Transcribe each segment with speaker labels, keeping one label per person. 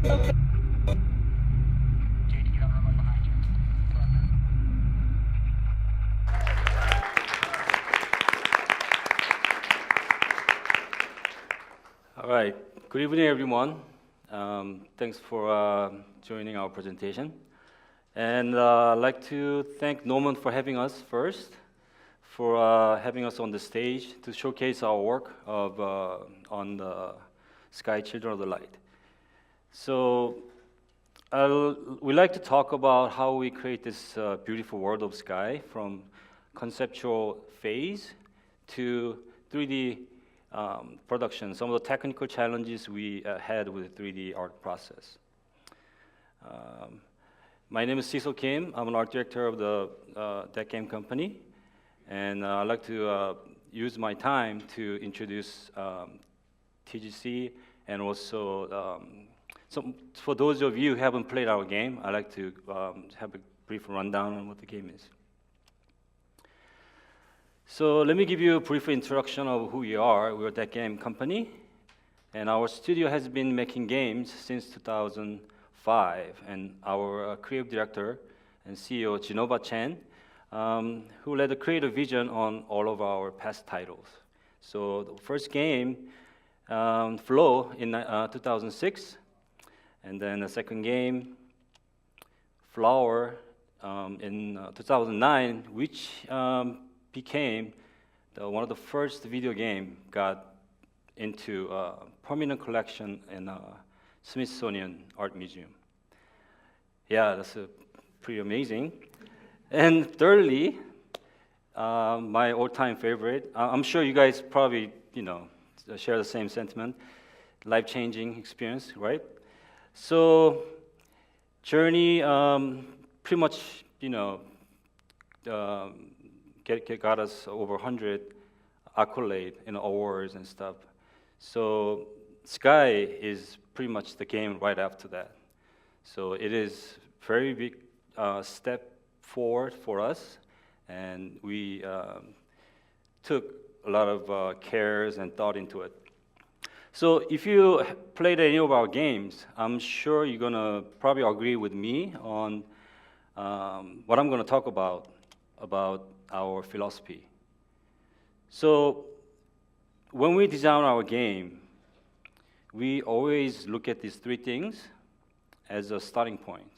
Speaker 1: All right. Good evening, everyone. Thanks for joining our presentation. And I'd like to thank Gnomon for having us first, for having us on the stage to showcase our work on the Sky Children of the Light. So we'd like to talk about how we create this beautiful world of Sky from conceptual phase to 3D production, some of the technical challenges we had with the 3D art process. My name is Cecil Kim. I'm an art director of the That Game Company, and I'd like to use my time to introduce TGC, and also for those of you who haven't played our game, I'd like to have a brief rundown on what the game is. So let me give you a brief introduction of who we are. We're That Game Company, and our studio has been making games since 2005. And our creative director and CEO, Genova Chen, who led the creative vision on all of our past titles. So the first game, Flow, in 2006, and then the second game, Flower, in 2009, which became one of the first video game got into permanent collection in Smithsonian Art Museum. Yeah, that's pretty amazing. And thirdly, my all-time favorite, I'm sure you guys probably share the same sentiment, life-changing experience, right? So Journey pretty much got us over 100 accolades and awards and stuff. So Sky is pretty much the game right after that. So it is very big step forward for us, and we took a lot of cares and thought into it. So if you played any of our games, I'm sure you're gonna probably agree with me on what I'm gonna talk about our philosophy. So when we design our game, we always look at these three things as a starting point.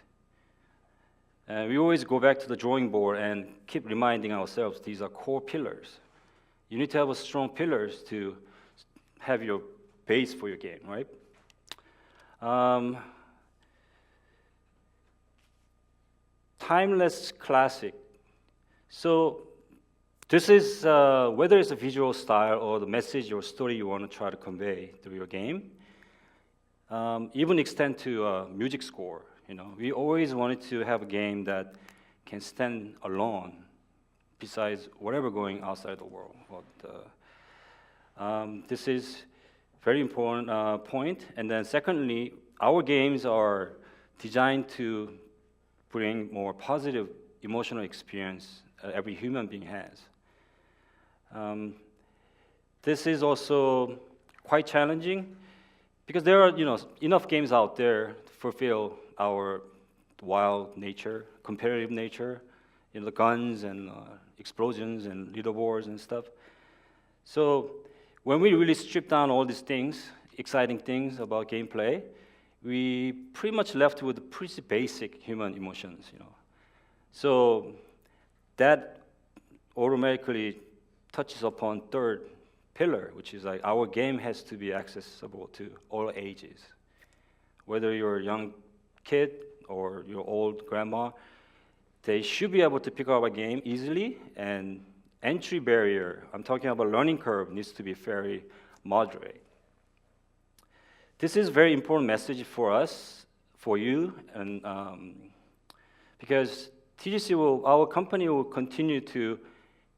Speaker 1: And we always go back to the drawing board and keep reminding ourselves these are core pillars. You need to have a strong pillars to have your base for your game, right? Timeless classic. So this is, whether it's a visual style or the message or story you want to try to convey through your game, even extend to music score. We always wanted to have a game that can stand alone besides whatever going outside the world. But, this is very important point. And then secondly, our games are designed to bring more positive emotional experience every human being has. This is also quite challenging because there are enough games out there to fulfill our wild nature, competitive nature, the guns and explosions and leaderboards and stuff. So when we really strip down all these things, exciting things about gameplay, we pretty much left with pretty basic human emotions. So that automatically touches upon third pillar, which is like our game has to be accessible to all ages. Whether you're a young kid or your old grandma, they should be able to pick up a game easily, and entry barrier, I'm talking about learning curve, needs to be very moderate. This is a very important message for us, for you, and because our company will continue to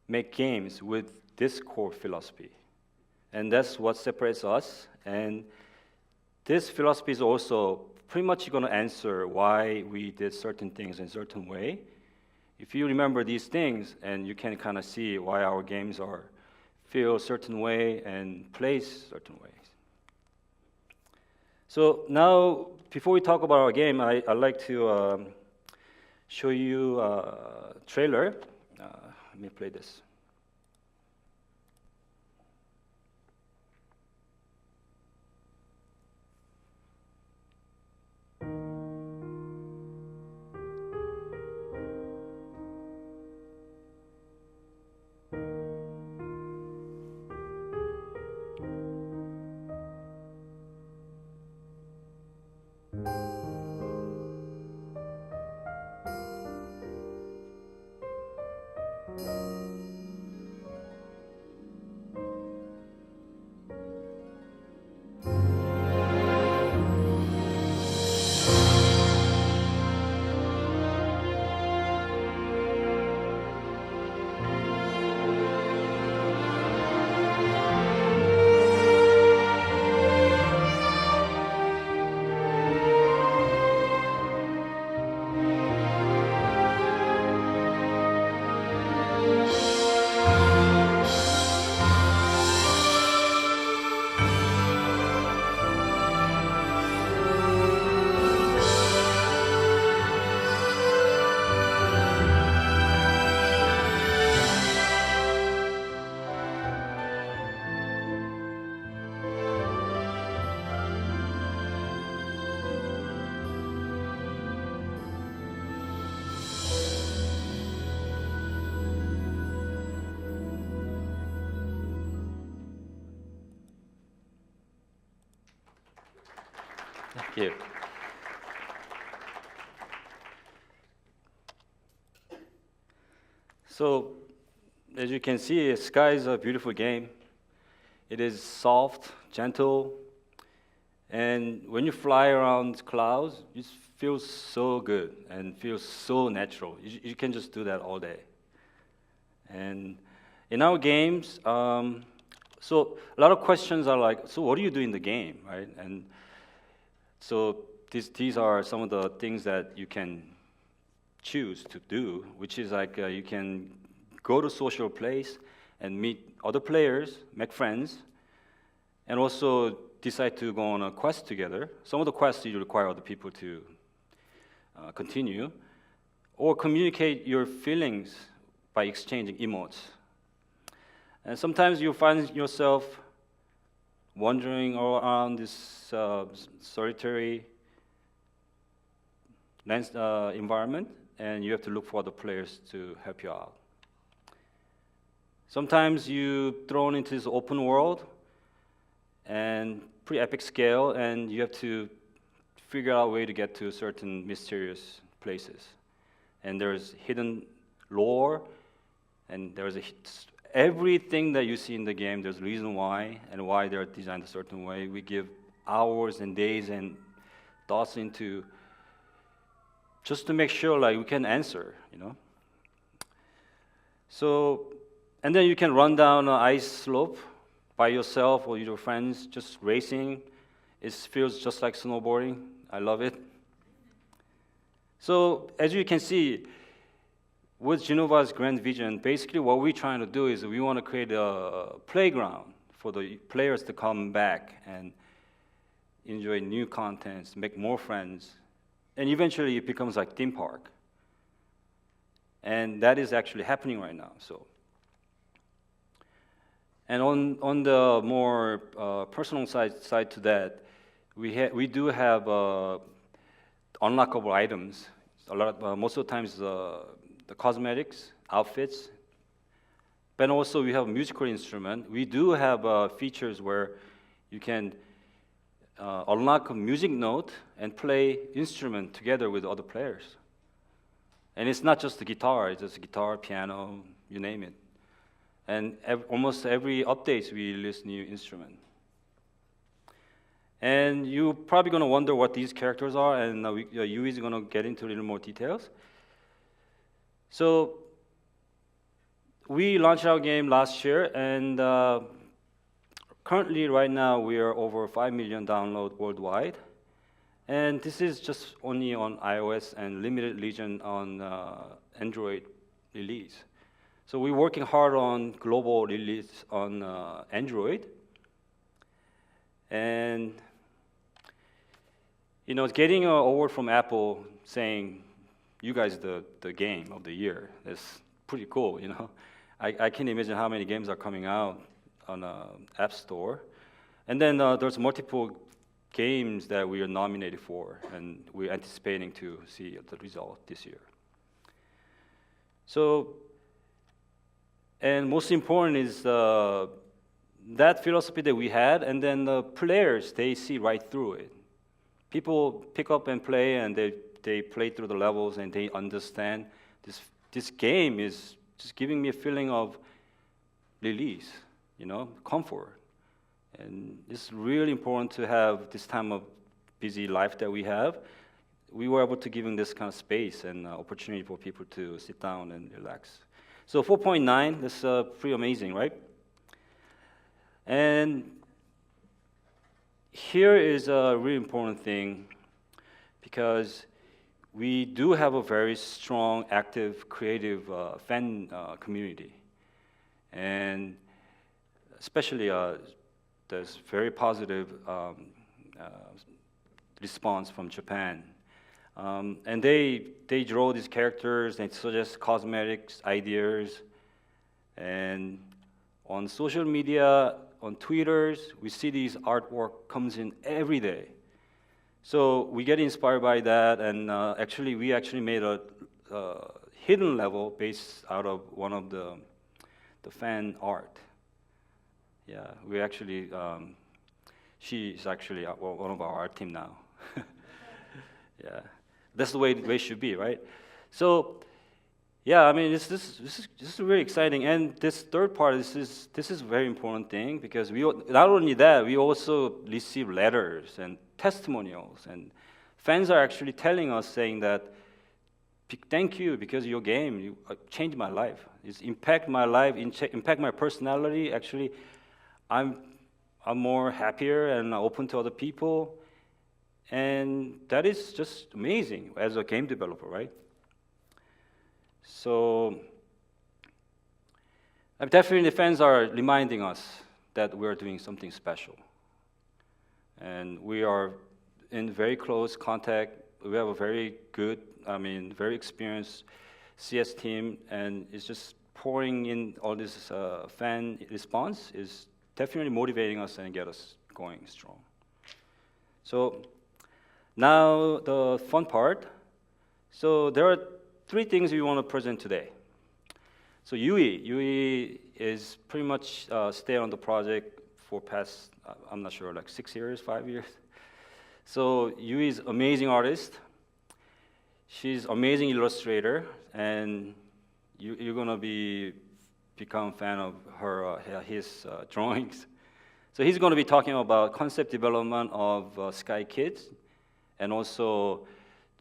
Speaker 1: make games with this core philosophy. And that's what separates us. And this philosophy is also pretty much going to answer why we did certain things in a certain way. If you remember these things, and you can kind of see why our games feel a certain way and play certain ways. So now, before we talk about our game, I'd like to show you a trailer. Let me play this. Thank you. So, as you can see, Sky is a beautiful game. It is soft, gentle, and when you fly around clouds, it feels so good and feels so natural. You can just do that all day. And in our games, so a lot of questions are like, so what do you do in the game, right? And so these are some of the things that you can choose to do, which is like you can go to social place and meet other players, make friends, and also decide to go on a quest together. Some of the quests you require other people to continue, or communicate your feelings by exchanging emotes. And sometimes you find yourself wandering around this solitary environment, and you have to look for other players to help you out. Sometimes you're thrown into this open world and pretty epic scale, and you have to figure out a way to get to certain mysterious places. And there's hidden lore, and there's everything that you see in the game, there's a reason why, and why they're designed a certain way. We give hours and days and thoughts into just to make sure like we can answer, you know. So, and then you can run down an ice slope by yourself or your friends, just racing. It feels just like snowboarding. I love it. So, as you can see, with Genova's grand vision, basically what we're trying to do is we want to create a playground for the players to come back and enjoy new contents, make more friends, and eventually it becomes like theme park. And that is actually happening right now. So, and on the more personal side to that, we do have unlockable items. Most of the times the cosmetics, outfits, but also we have a musical instrument. We do have features where you can unlock a music note and play instrument together with other players. And it's not just the guitar, it's just guitar, piano, you name it. And almost every updates we release new instrument. And you're probably going to wonder what these characters are, and Yui is going to get into a little more details. So we launched our game last year, and currently right now we are over 5 million downloads worldwide. And this is just only on iOS and limited region on Android release. So we're working hard on global release on Android. And You know, getting an award from Apple saying, you guys the game of the year is pretty cool, you know. I can't imagine how many games are coming out on App Store. And then there's multiple games that we are nominated for, and we're anticipating to see the result this year. So, and most important is that philosophy that we had, and then the players, they see right through it. People pick up and play, and they play through the levels, and they understand this game is just giving me a feeling of release, you know, comfort. And it's really important to have this time of busy life that we have. We were able to give them this kind of space and opportunity for people to sit down and relax. So 4.9, that's pretty amazing, right? And here is a really important thing, because we do have a very strong, active, creative fan community. And especially there's very positive response from Japan. And they draw these characters, they suggest cosmetics, ideas. And on social media, on Twitters, we see these artwork comes in every day. So we get inspired by that, and we actually made a hidden level based out of one of the fan art. Yeah, we actually, she is actually one of our art team now. Yeah, that's the way it should be, right? So, yeah, I mean, this is really exciting, and this third part, this is a very important thing, because we not only that, we also receive letters and testimonials, and fans are actually telling us, saying that, thank you, because your game changed my life. It's impact my life, impact my personality. Actually, I'm more happier and open to other people, and that is just amazing as a game developer, right? So definitely fans are reminding us that we're doing something special. And we are in very close contact. We have a very good, very experienced CS team, and it's just pouring in all this fan response is definitely motivating us and get us going strong. So now the fun part. So there are 3 things we want to present today. So Yui is pretty much stayed on the project for past, I'm not sure, like 6 years, 5 years. So Yui is amazing artist. She's amazing illustrator, and you're gonna become a fan of his drawings. So he's gonna be talking about concept development of Sky Kids, and also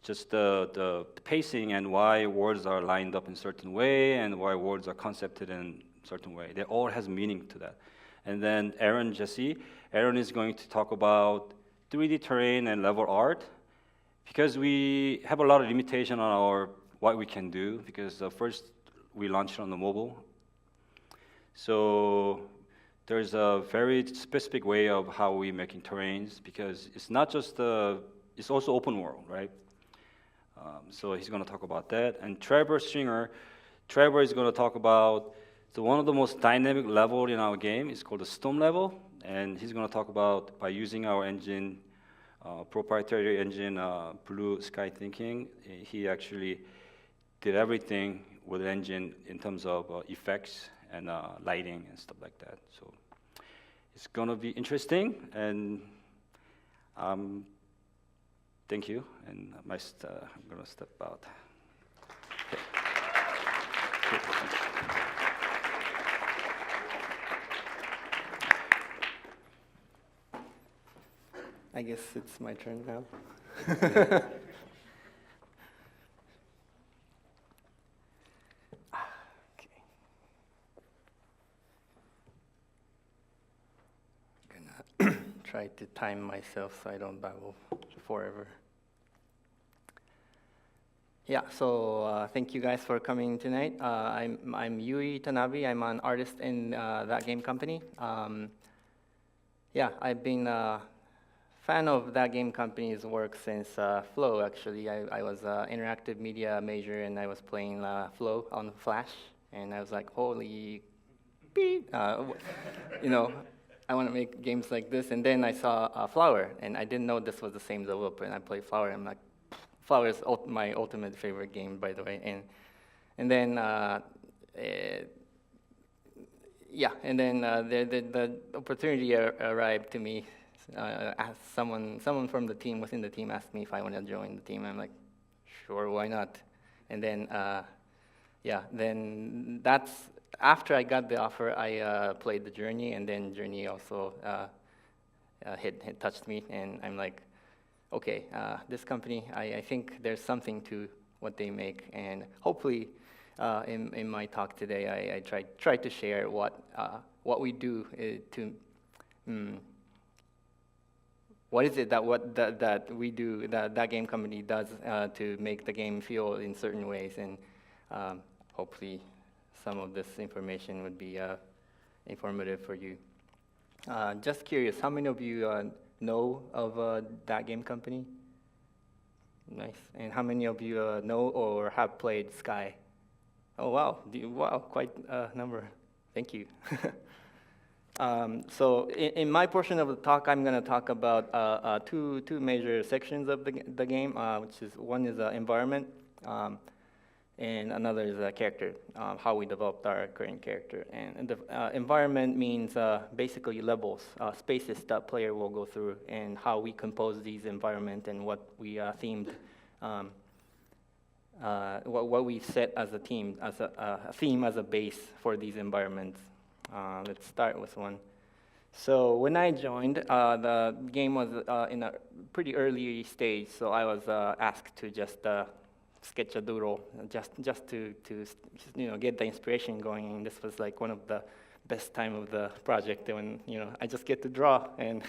Speaker 1: just the pacing and why words are lined up in a certain way and why words are concepted in a certain way. They all has meaning to that. And then Aaron is going to talk about 3D terrain and level art, because we have a lot of limitation on what we can do, because first we launched on the mobile. So there's a very specific way of how we're making terrains, because it's not just it's also open world, right? So he's going to talk about that. And Trevor is going to talk about one of the most dynamic level in our game. It's called the Storm level, and he's going to talk about, by using our engine, proprietary engine, Blue Sky Thinking, he actually did everything with the engine in terms of effects and lighting and stuff like that. So it's going to be interesting, and thank you, and I'm going to step out. Okay.
Speaker 2: I guess it's my turn now. Okay. Gonna try to time myself so I don't babble forever. Yeah, so thank you guys for coming tonight. I'm Yui Tanabe. I'm an artist in That Game Company. Yeah, I've been a fan of That Game Company's work since Flow, actually. I was interactive media major, and I was playing Flow on Flash, and I was like, holy beep, you know, I want to make games like this. And then I saw Flower, and I didn't know this was the same developer, and I played Flower, and I'm like, Flower is my ultimate favorite game, by the way. And then, yeah, and then the opportunity arrived to me. Asked someone from the team, within the team, asked me if I want to join the team. I'm like, sure, why not? And then, yeah, then that's, after I got the offer, I played the Journey, and then Journey also hit touched me, and I'm like, okay, this company, I think there's something to what they make, and hopefully, in my talk today, I tried to share what we do to. What is it that we do, that game company does to make the game feel in certain ways, and hopefully some of this information would be informative for you. Just curious, how many of you know of That Game Company? Nice. And how many of you know or have played Sky? Oh, wow. Wow, quite a number. Thank you. So in my portion of the talk, I'm going to talk about two major sections of the game, which is one is environment, and another is character, how we developed our current character. And the environment means basically levels, spaces that player will go through, and how we compose these environment and what we themed, what we set as a team, as a theme as a base for these environments. Let's start with one. So when I joined, the game was in a pretty early stage, so I was asked to just sketch a doodle, just to get the inspiration going. And this was like one of the best time of the project when I just get to draw and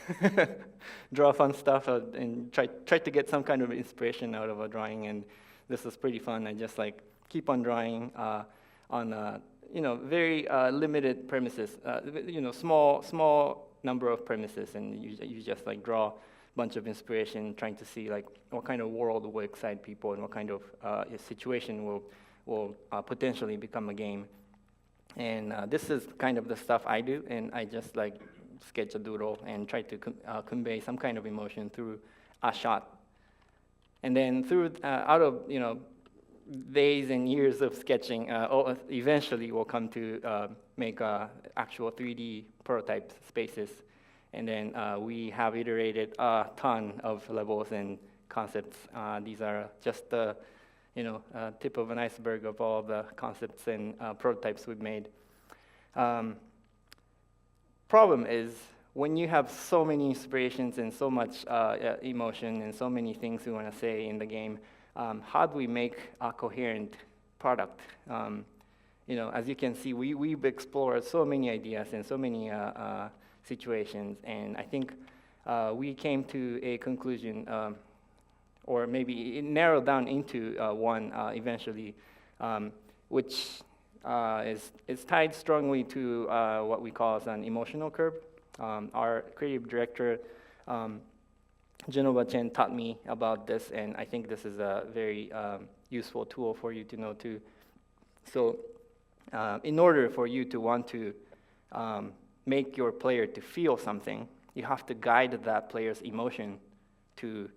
Speaker 2: draw fun stuff and try to get some kind of inspiration out of a drawing. And this was pretty fun. I just like keep on drawing on very limited premises, small number of premises, and you just like draw a bunch of inspiration, trying to see like what kind of world will excite people and what kind of situation will potentially become a game. And this is kind of the stuff I do, and I just like sketch a doodle and try to convey some kind of emotion through a shot. And then through out of days and years of sketching, eventually we'll come to make actual 3D prototype spaces. And then we have iterated a ton of levels and concepts. These are just the tip of an iceberg of all the concepts and prototypes we've made. Problem is, when you have so many inspirations and so much emotion and so many things we want to say in the game, how do we make a coherent product? As you can see, we've explored so many ideas and so many situations, and I think we came to a conclusion, or maybe it narrowed down into one eventually, which is tied strongly to what we call as an emotional curve. Our creative director, Genova Chen, taught me about this, and I think this is a very useful tool for you to know too. So in order for you to want to make your player to feel something, you have to guide that player's emotion to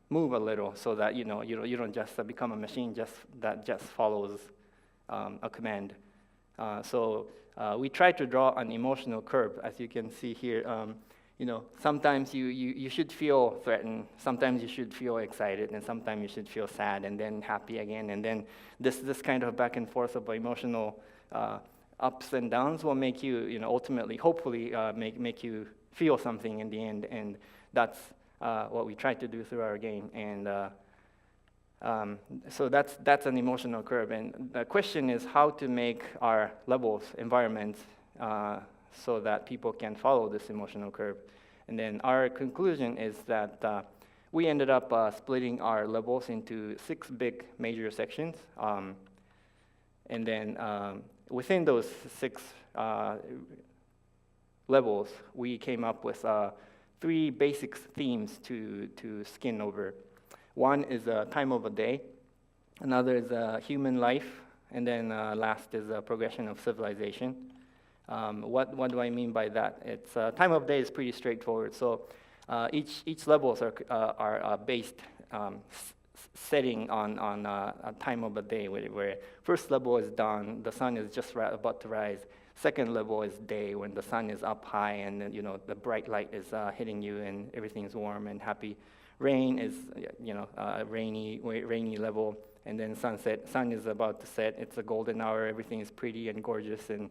Speaker 2: move a little, so that you don't just become a machine that just follows a command. So we try to draw an emotional curve, as you can see here. Sometimes you should feel threatened, sometimes you should feel excited, and sometimes you should feel sad, and then happy again, and then this kind of back and forth of emotional ups and downs will make you, ultimately, hopefully, make you feel something in the end, and that's what we try to do through our game. And so that's an emotional curve, and the question is how to make our levels, environments, so that people can follow this emotional curve. And then our conclusion is that we ended up splitting our levels into 6 big major sections. And then within those 6 levels, we came up with three basic themes to skin over. One is time of a day, another is human life, and then last is progression of civilization. What do I mean by that? It's time of day is pretty straightforward. So each levels are based setting on a time of a day, where first level is dawn, the sun is just about to rise. Second level is day, when the sun is up high and the bright light is hitting you and everything is warm and happy. Rain is rainy level, and then sunset. Sun is about to set. It's a golden hour. Everything is pretty and gorgeous and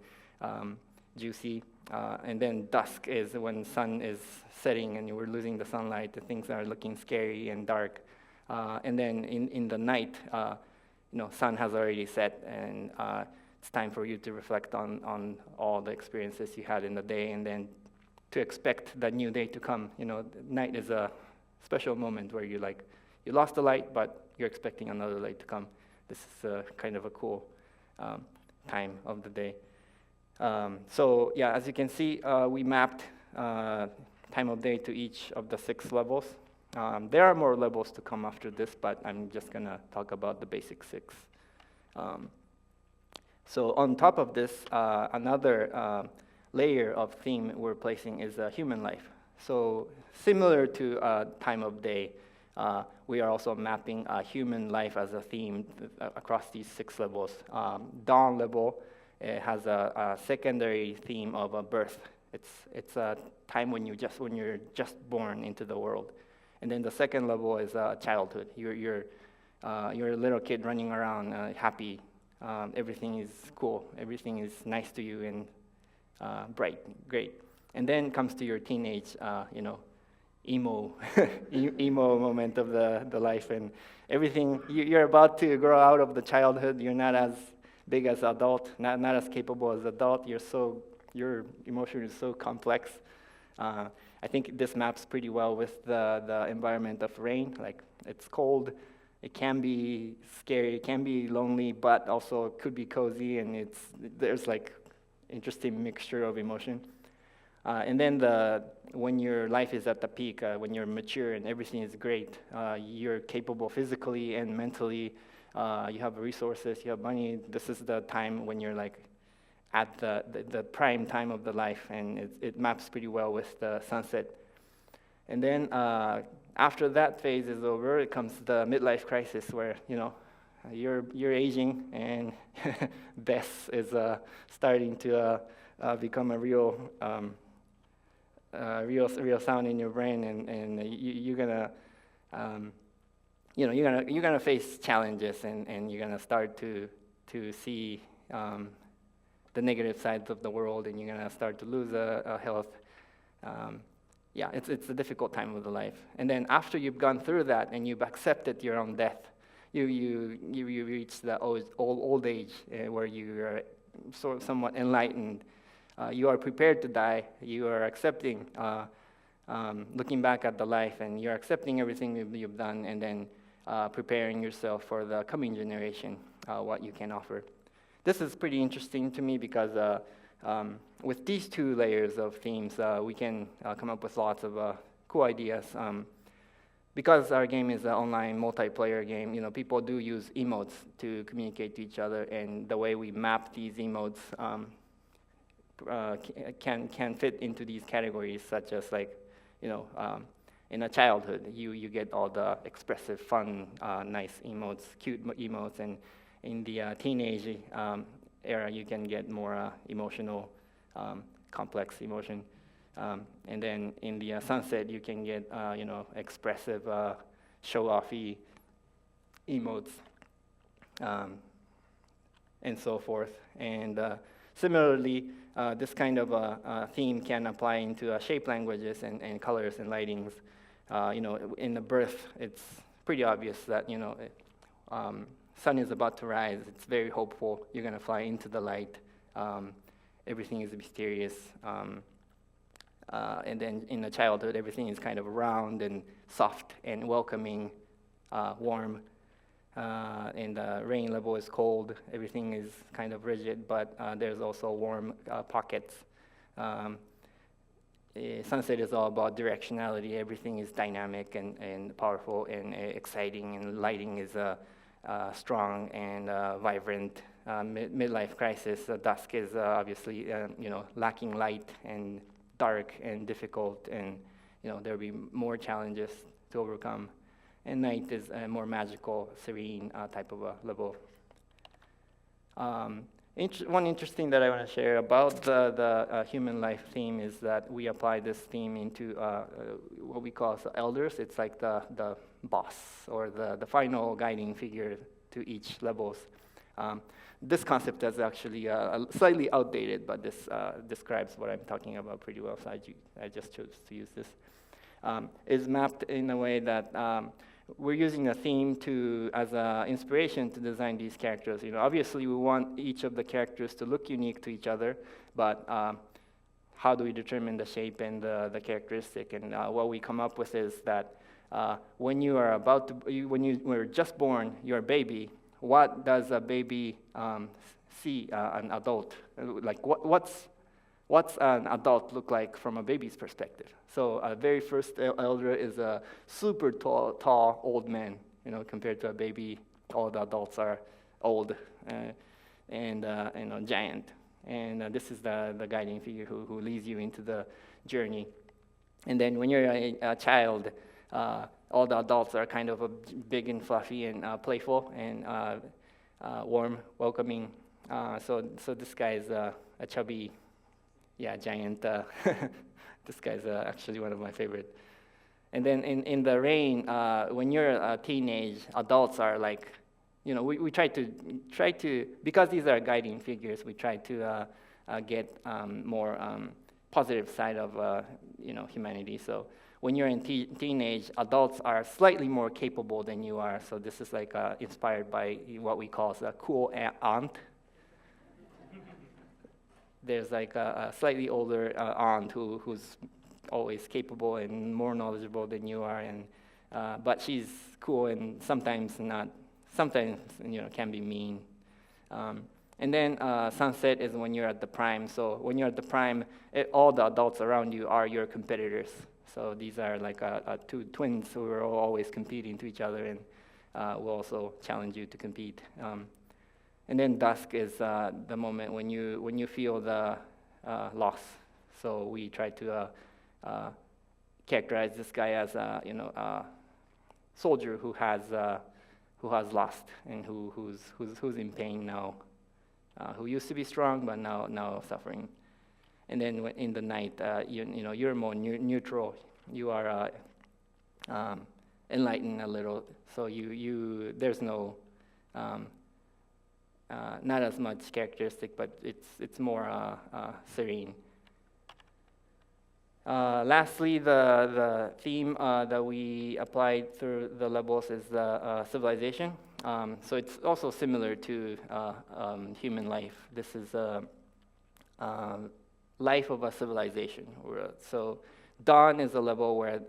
Speaker 2: juicy. And then dusk is when sun is setting and we're losing the sunlight. The things are looking scary and dark. And then in the night, sun has already set, and it's time for you to reflect on all the experiences you had in the day, and then to expect the new day to come. Night is a special moment where you lost the light, but you're expecting another light to come. This is kind of a cool time of the day. So yeah, as you can see, we mapped time of day to each of the 6 levels. There are more levels to come after this, but I'm just gonna talk about the basic 6. So on top of this, another layer of theme we're placing is human life. So similar to time of day, we are also mapping human life as a theme across these 6 levels. Dawn level has a secondary theme of birth. It's a time when you're just born into the world. And then the second level is childhood. You're a little kid running around, happy. Everything is cool. Everything is nice to you and bright, great. And then comes to your teenage, emo, emo moment of the life, and everything. You're about to grow out of the childhood. You're not as big as adult, not as capable as adult. Your emotion is so complex. I think this maps pretty well with the environment of rain. Like, it's cold, it can be scary, it can be lonely, but also could be cozy, and there's like interesting mixture of emotion. And then when your life is at the peak, when you're mature and everything is great, you're capable physically and mentally, you have resources, you have money. This is the time when you're like at the prime time of the life, and it maps pretty well with the sunset. And then after that phase is over, it comes the midlife crisis, where you're aging, and Bess is starting to become a real sound in your brain, and you're gonna face challenges, and you're gonna start to see the negative sides of the world, and you're gonna start to lose health. It's a difficult time of the life. And then after you've gone through that and you've accepted your own death, you reach the old age where you are somewhat enlightened. You are prepared to die. You are accepting, looking back at the life, and you're accepting everything you've done, and then preparing yourself for the coming generation, what you can offer. This is pretty interesting to me because with these 2 layers of themes, we can come up with lots of cool ideas. Because our game is an online multiplayer game, people do use emotes to communicate to each other, and the way we map these emotes can fit into these categories, such as in a childhood, you get all the expressive, fun, nice emotes, cute emotes, and in the teenage era, you can get more emotional, complex emotion. And then in the sunset, you can get expressive, show-offy emotes, and so forth. And similarly, this kind of theme can apply into shape languages and colors and lightings. In the birth, it's pretty obvious that sun is about to rise. It's very hopeful. You're gonna fly into the light. Everything is mysterious. And then in the childhood, everything is kind of round and soft and welcoming, warm. And the rain level is cold. Everything is kind of rigid, but there's also warm pockets. Sunset is all about directionality. Everything is dynamic and powerful and exciting, and lighting is strong and vibrant. Midlife crisis, dusk is obviously lacking light and dark and difficult, and there'll be more challenges to overcome. And night is a more magical, serene type of a level. One interesting that I want to share about the human life theme is that we apply this theme into what we call elders. It's like the boss or the final guiding figure to each levels. This concept is actually slightly outdated, but this describes what I'm talking about pretty well, so I just chose to use this. Is mapped in a way that we're using a theme as an inspiration to design these characters. Obviously we want each of the characters to look unique to each other, but how do we determine the shape and the characteristic? And what we come up with is that when you are when you were just born, you're a baby. What does a baby see an adult? Like what's an adult look like from a baby's perspective? So very first elder is a super tall old man. Compared to a baby, all the adults are old and giant. And this is the guiding figure who leads you into the journey. And then when you're a child, all the adults are kind of big and fluffy and playful and warm, welcoming. So this guy is a chubby, giant. This guy's actually one of my favorite. And then in the rain, when you're a teenage, adults are like, we try to because these are guiding figures, we try to get more positive side of humanity. So when you're in teenage, adults are slightly more capable than you are. So this is like inspired by what we call a cool aunt. There's like a slightly older aunt who's always capable and more knowledgeable than you are, and but she's cool and sometimes not. Sometimes can be mean. And then sunset is when you're at the prime. So when you're at the prime, all the adults around you are your competitors. So these are like two twins who are always competing to each other, and will also challenge you to compete. And then dusk is the moment when you feel the loss. So we try to characterize this guy as a soldier who has lost and who's in pain now, who used to be strong but now suffering. And then in the night, you're more neutral. You are enlightened a little. So there's no not as much characteristic, but it's more serene. Lastly, the theme that we applied through the levels is the civilization. So it's also similar to human life. This is a life of a civilization. So dawn is a level where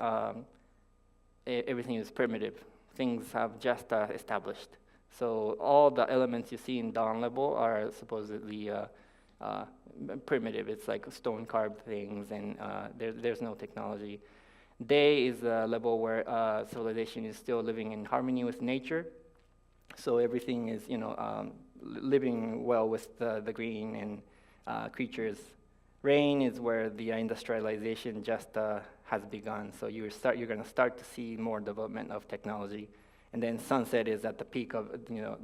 Speaker 2: everything is primitive. Things have just established. So all the elements you see in dawn level are supposedly primitive. It's like stone carved things, and there's no technology. Day is a level where civilization is still living in harmony with nature. So everything is living well with the green and creatures. Rain is where the industrialization just has begun. So you're going to start to see more development of technology. And then sunset is at the peak of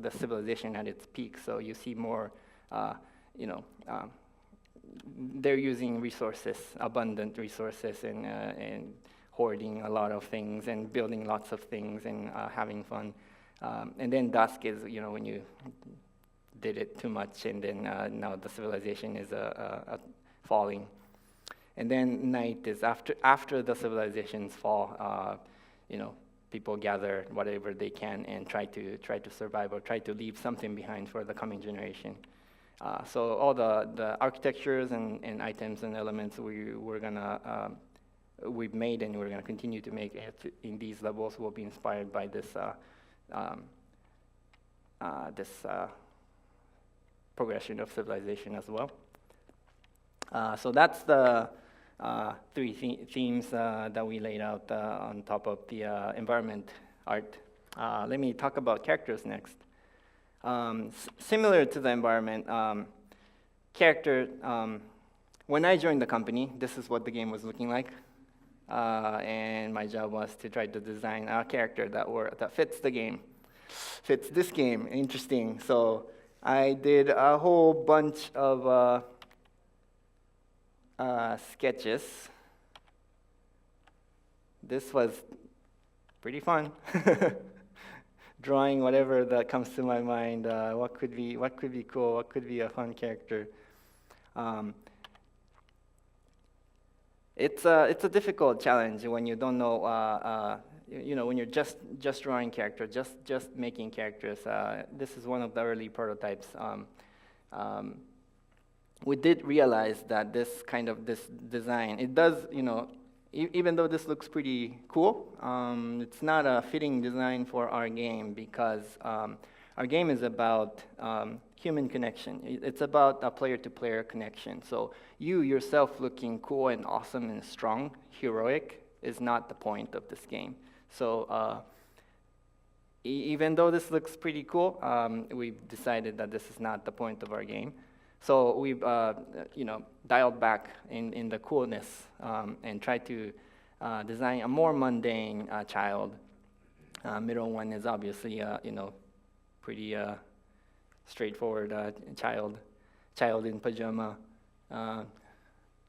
Speaker 2: the civilization at its peak. So you see more, they're using resources, abundant resources, and hoarding a lot of things and building lots of things and having fun. And then dusk is when you did it too much, and then now the civilization is falling. And then night is after the civilizations fall. People gather whatever they can and try to survive or try to leave something behind for the coming generation. So all the architectures and items and elements we've made and we're gonna continue to make in these levels will be inspired by this progression of civilization as well. So that's the themes that we laid out on top of the environment art. Let me talk about characters next. Similar to the environment, character, when I joined the company, this is what the game was looking like. And my job was to try to design a character that fits the game, fits this game. Interesting. So I did a whole bunch of sketches. This was pretty fun. Drawing whatever that comes to my mind. What could be cool? What could be a fun character? It's a difficult challenge when you don't know. When you're just drawing characters, just making characters. This is one of the early prototypes. We did realize that this design, it does, even though this looks pretty cool, it's not a fitting design for our game because our game is about human connection. It's about a player-to-player connection. So you yourself looking cool and awesome and strong, heroic, is not the point of this game. So even though this looks pretty cool, we've decided that this is not the point of our game. So we've dialed back in the coolness and tried to design a more mundane child. Middle one is obviously pretty straightforward child in pajama.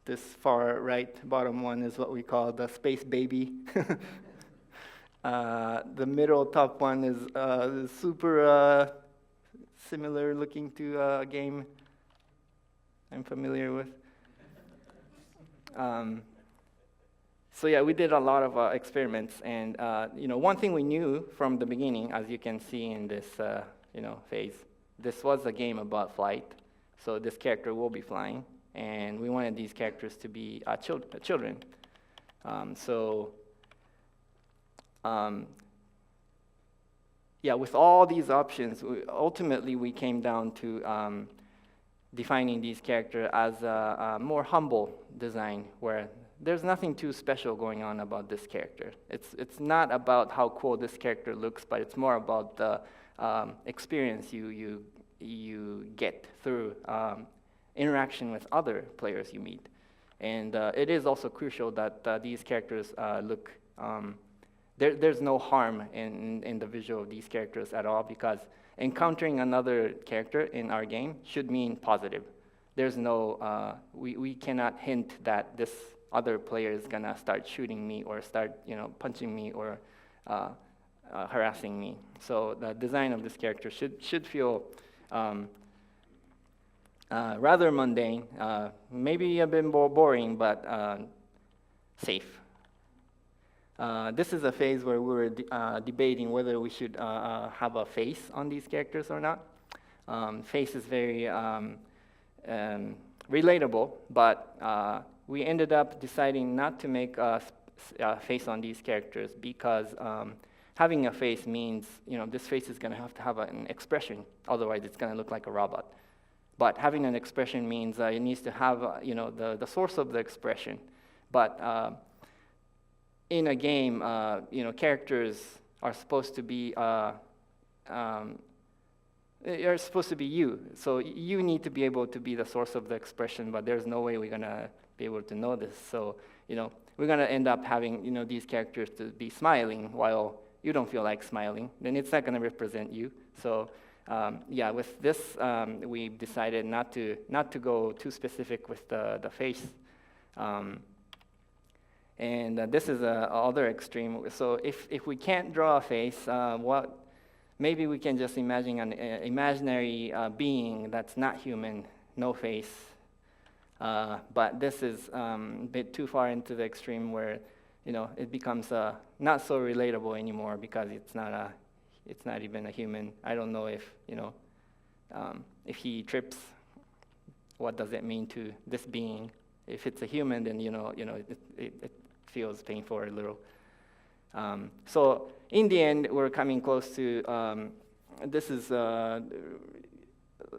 Speaker 2: This far right bottom one is what we call the space baby. The middle top one is super similar looking to a game I'm familiar with. So yeah, we did a lot of experiments, and one thing we knew from the beginning, as you can see in this phase, this was a game about flight. So this character will be flying, and we wanted these characters to be children. With all these options, ultimately we came down to defining these characters as a more humble design, where there's nothing too special going on about this character. It's not about how cool this character looks, but it's more about the experience you get through interaction with other players you meet. And it is also crucial that these characters look. There's no harm in the visual of these characters at all, because encountering another character in our game should mean positive. There's no, we cannot hint that this other player is gonna start shooting me or start, punching me or harassing me. So the design of this character should feel rather mundane, maybe a bit more boring, but safe. This is a phase where we were debating whether we should have a face on these characters or not. Face is very relatable, but we ended up deciding not to make a face on these characters because having a face means, this face is going to have an expression, otherwise it's going to look like a robot. But having an expression means it needs to have, the source of the expression. But in a game, characters are supposed to be you're supposed to be you. So you need to be able to be the source of the expression, but there's no way we're gonna be able to know this. So we're gonna end up having these characters to be smiling while you don't feel like smiling. Then it's not gonna represent you. So with this, we decided not to go too specific with the face. And this is other extreme. So if we can't draw a face, maybe we can just imagine an imaginary being that's not human, no face. But this is a bit too far into the extreme where it becomes not so relatable anymore because it's not even a human. I don't know if if he trips, what does it mean to this being? If it's a human, then it feels painful a little. So in the end, we're coming close to this is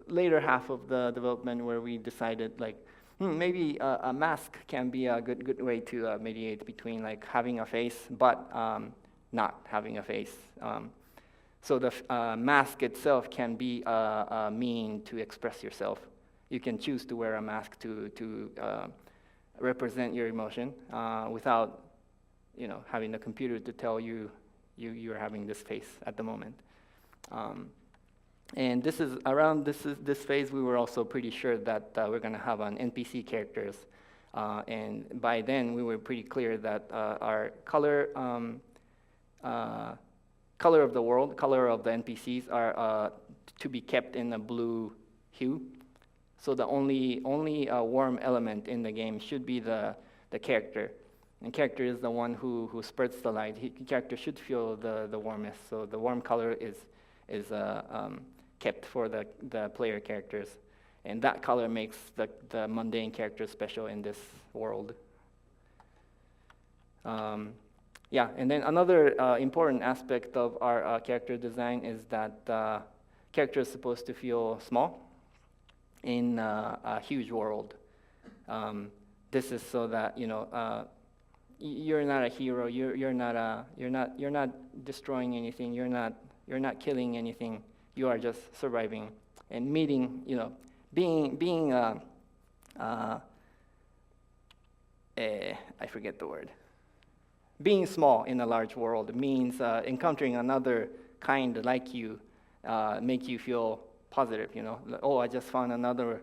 Speaker 2: later half of the development where we decided Maybe a mask can be a good way to mediate between like having a face but not having a face. So the mask itself can be a mean to express yourself. You can choose to wear a mask to represent your emotion without, having the computer to tell you you're having this face at the moment. And this is around this phase we were also pretty sure that we're going to have an NPC characters, and by then we were pretty clear that our color of the world, color of the NPCs are to be kept in a blue hue. So the only warm element in the game should be the character. And character is the one who spreads the light. Character should feel the warmth. So the warm color is kept for the player characters. And that color makes the mundane characters special in this world. Yeah, and then another important aspect of our character design is that character is supposed to feel small in a huge world. This is so that you're not a hero. You're not destroying anything. You're not killing anything. You are just surviving and meeting. Being I forget the word. Being small in a large world means encountering another kind like you, make you feel positive. Oh, I just found another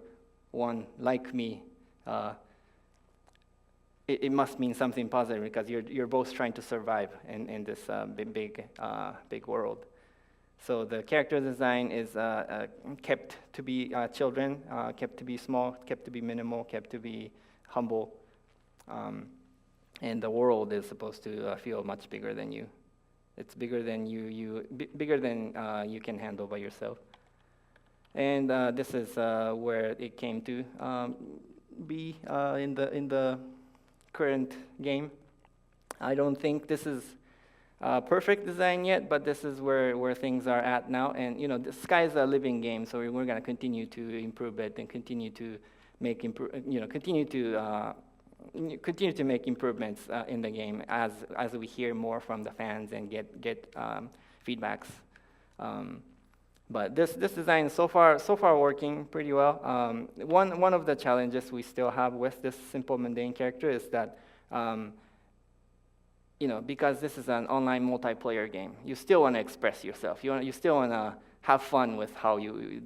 Speaker 2: one like me. It must mean something positive because you're both trying to survive in this big world. So the character design is kept to be children, kept to be small, kept to be minimal, kept to be humble. And the world is supposed to feel much bigger than you. It's bigger than bigger than you can handle by yourself. And this is where it came to be in the current game. I don't think this is perfect design yet, but this is where things are at now. And the sky is a living game, so we're going to continue to improve it and continue to make continue to make improvements in the game as we hear more from the fans and get feedbacks. But this design so far working pretty well. One of the challenges we still have with this simple mundane character is that because this is an online multiplayer game, you still want to express yourself. You still want to have fun with how you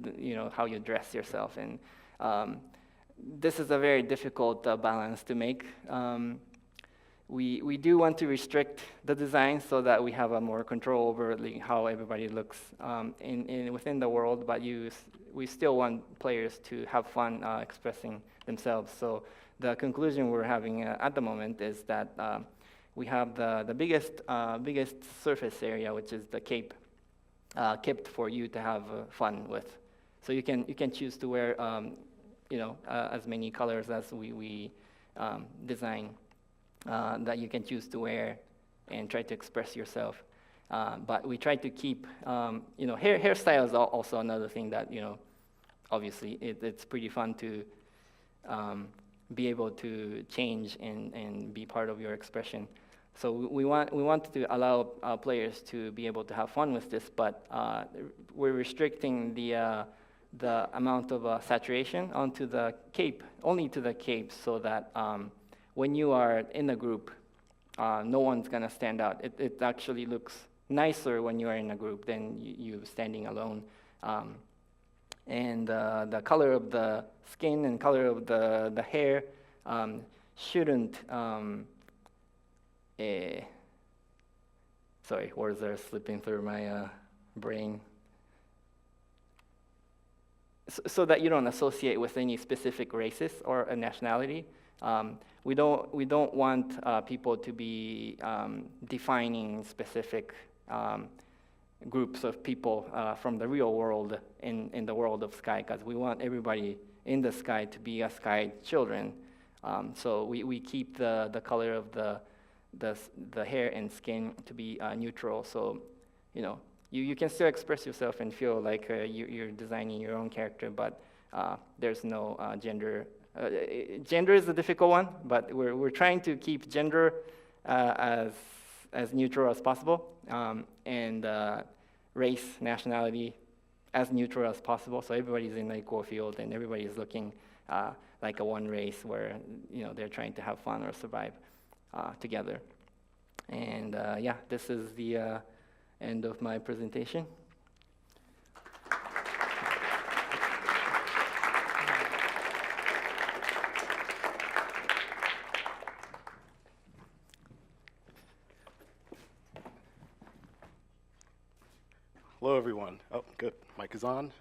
Speaker 2: dress yourself, and this is a very difficult balance to make. We do want to restrict the design so that we have a more control over how everybody looks within the world, but we still want players to have fun expressing themselves. So the conclusion we're having at the moment is that we have the biggest surface area, which is the cape, kept for you to have fun with. So you can choose to wear as many colors as we design that you can choose to wear and try to express yourself. But we try to keep, hairstyle is also another thing that, obviously it's pretty fun to be able to change and be part of your expression. So we want to allow players to be able to have fun with this, but we're restricting the amount of saturation onto the cape, only to the cape, so that when you are in a group, no one's going to stand out. It actually looks nicer when you are in a group than you standing alone. And the color of the skin and color of the hair shouldn't... sorry, words are slipping through my brain. So that you don't associate with any specific races or a nationality. We don't want people to be defining specific groups of people from the real world in the world of Sky, because we want everybody in the Sky to be a Sky children. So we keep the color of the hair and skin to be neutral. So you can still express yourself and feel like you're designing your own character, but there's no gender Gender is a difficult one, but we're trying to keep gender as neutral as possible, and race, nationality as neutral as possible. So everybody's in an equal field, and everybody is looking like a one race where they're trying to have fun or survive together. And yeah, this is the end of my presentation.
Speaker 3: Hello, everyone. Oh, good. Mic is on.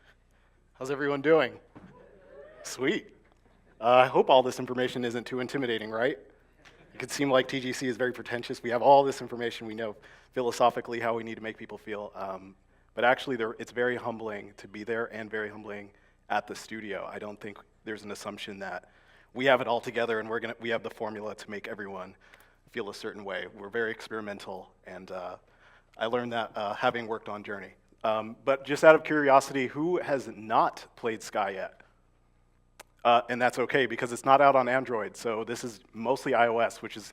Speaker 3: How's everyone doing? Sweet. I hope all this information isn't too intimidating, right? It could seem like TGC is very pretentious. We have all this information. We know philosophically how we need to make people feel. But actually, it's very humbling to be there and very humbling at the studio. I don't think there's an assumption that we have it all together and we have the formula to make everyone feel a certain way. We're very experimental, and I learned that having worked on Journey. But just out of curiosity, who has not played Sky yet? And that's okay, because it's not out on Android, so this is mostly iOS, which has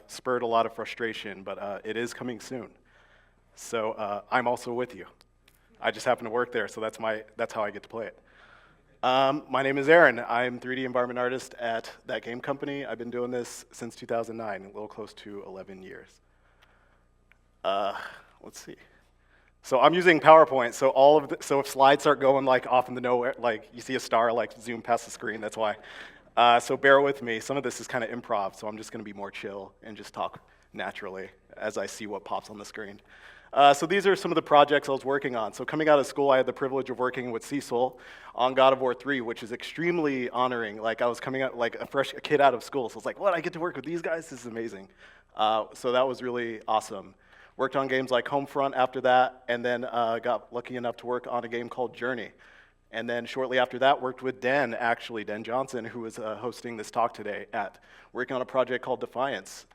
Speaker 3: spurred a lot of frustration, but it is coming soon. So I'm also with you. I just happen to work there, so that's how I get to play it. My name is Aaron. I'm 3D environment artist at That Game Company. I've been doing this since 2009, a little close to 11 years. Let's see. So I'm using PowerPoint, so if slides start going like off into nowhere, like you see a star like zoom past the screen, that's why. So bear with me. Some of this is kind of improv, so I'm just going to be more chill and just talk naturally as I see what pops on the screen. So these are some of the projects I was working on. So coming out of school, I had the privilege of working with Cecil on God of War 3, which is extremely honoring. Like I was coming out like a kid out of school, so I was like, what, I get to work with these guys? This is amazing. So that was really awesome. Worked on games like Homefront after that, and then got lucky enough to work on a game called Journey. And then shortly after that, worked with Den Johnson, who was hosting this talk today, working on a project called Defiance.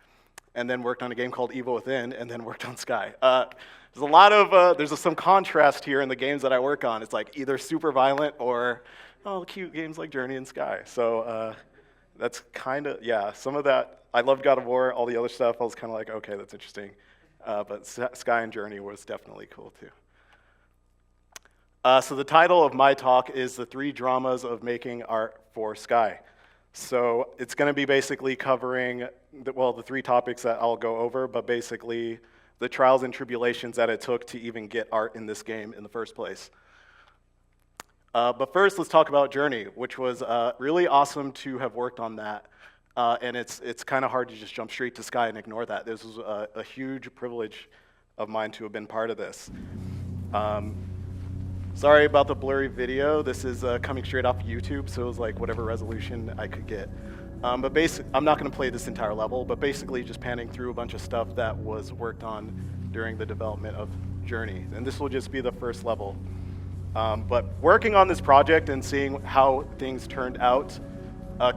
Speaker 3: And then worked on a game called Evil Within, and then worked on Sky. There's a lot of, there's some contrast here in the games that I work on. It's like either super violent or, cute games like Journey and Sky. So that's kind of, yeah, some of that. I loved God of War, all the other stuff, I was kind of like, okay, that's interesting. But Sky and Journey was definitely cool too. So the title of my talk is The 3 Dramas of Making Art for Sky. So it's going to be basically covering, the 3 topics that I'll go over, but basically the trials and tribulations that it took to even get art in this game in the first place. But first, let's talk about Journey, which was really awesome to have worked on that. And it's kind of hard to just jump straight to Sky and ignore that. This was a huge privilege of mine to have been part of this. Sorry about the blurry video. This is coming straight off YouTube, so it was like whatever resolution I could get. But I'm not going to play this entire level, but basically just panning through a bunch of stuff that was worked on during the development of Journey. And this will just be the first level. But working on this project and seeing how things turned out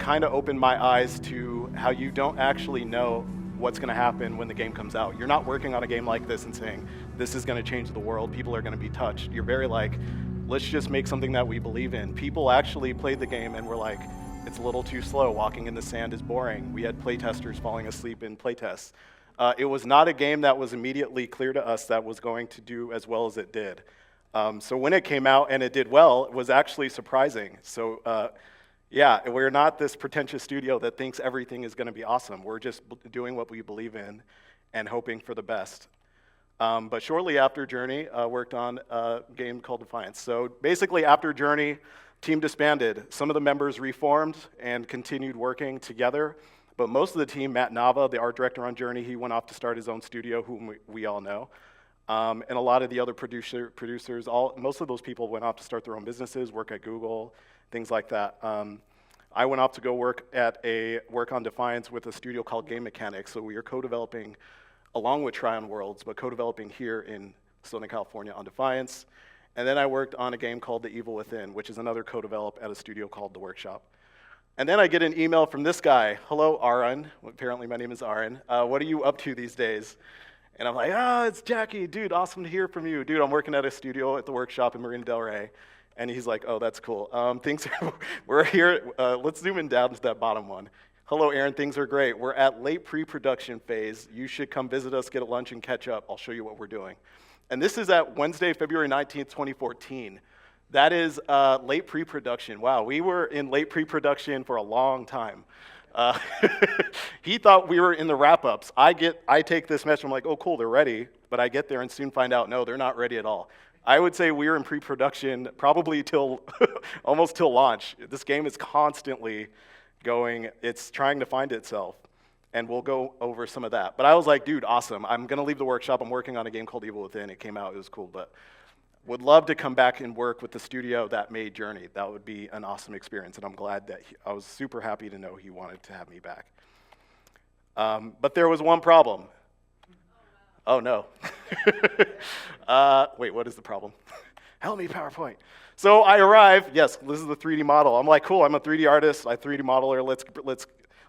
Speaker 3: kind of opened my eyes to how you don't actually know what's going to happen when the game comes out. You're not working on a game like this and saying, this is going to change the world, people are going to be touched. You're very like, let's just make something that we believe in. People actually played the game and were like, it's a little too slow, walking in the sand is boring. We had playtesters falling asleep in playtests. It was not a game that was immediately clear to us that was going to do as well as it did. So when it came out and it did well, it was actually surprising. So yeah, we're not this pretentious studio that thinks everything is going to be awesome. We're just doing what we believe in and hoping for the best. But shortly after Journey, worked on a game called Defiance. So basically after Journey, team disbanded. Some of the members reformed and continued working together. But most of the team, Matt Nava, the art director on Journey, he went off to start his own studio, whom we all know. And a lot of the other producers, most of those people went off to start their own businesses, work at Google, things like that. I went off to go work on Defiance with a studio called Game Mechanics. So we are co-developing along with Tryon Worlds, but co-developing here in Southern California on Defiance. And then I worked on a game called The Evil Within, which is another co-develop at a studio called The Workshop. And then I get an email from this guy. Hello, Aaron. Apparently my name is Aaron. What are you up to these days? And I'm like, it's Jackie. Dude, awesome to hear from you. Dude, I'm working at a studio at The Workshop in Marina Del Rey. And he's like, oh, that's cool. We're here, let's zoom in down to that bottom one. Hello, Aaron, things are great. We're at late pre-production phase. You should come visit us, get a lunch, and catch up. I'll show you what we're doing. And this is at Wednesday, February 19th, 2014. That is late pre-production. Wow, we were in late pre-production for a long time. He thought we were in the wrap-ups. I take this message, I'm like, oh, cool, they're ready. But I get there and soon find out, no, they're not ready at all. I would say we were in pre-production probably till almost till launch. This game is constantly going, it's trying to find itself. And we'll go over some of that. But I was like, dude, awesome. I'm going to leave the workshop. I'm working on a game called Evil Within. It came out. It was cool. But would love to come back and work with the studio that made Journey. That would be an awesome experience. And I'm glad that I was super happy to know he wanted to have me back. But there was one problem. Oh, no. Wait, what is the problem? Help me, PowerPoint. So I arrive. Yes, this is the 3D model. I'm like, cool, I'm a 3D artist, I'm a 3D modeler.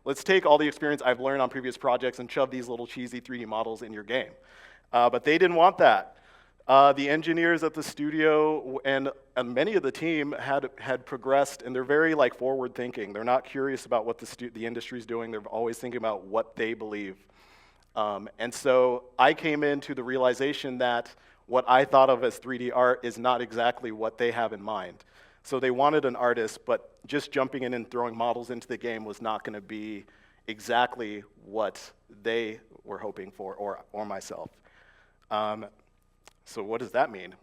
Speaker 3: Let's take all the experience I've learned on previous projects and shove these little cheesy 3D models in your game. But they didn't want that. The engineers at the studio and many of the team had progressed, and they're very like forward thinking. They're not curious about what the industry's doing. They're always thinking about what they believe. And so I came into the realization that what I thought of as 3D art is not exactly what they have in mind. So they wanted an artist, but just jumping in and throwing models into the game was not going to be exactly what they were hoping for, or myself. So what does that mean?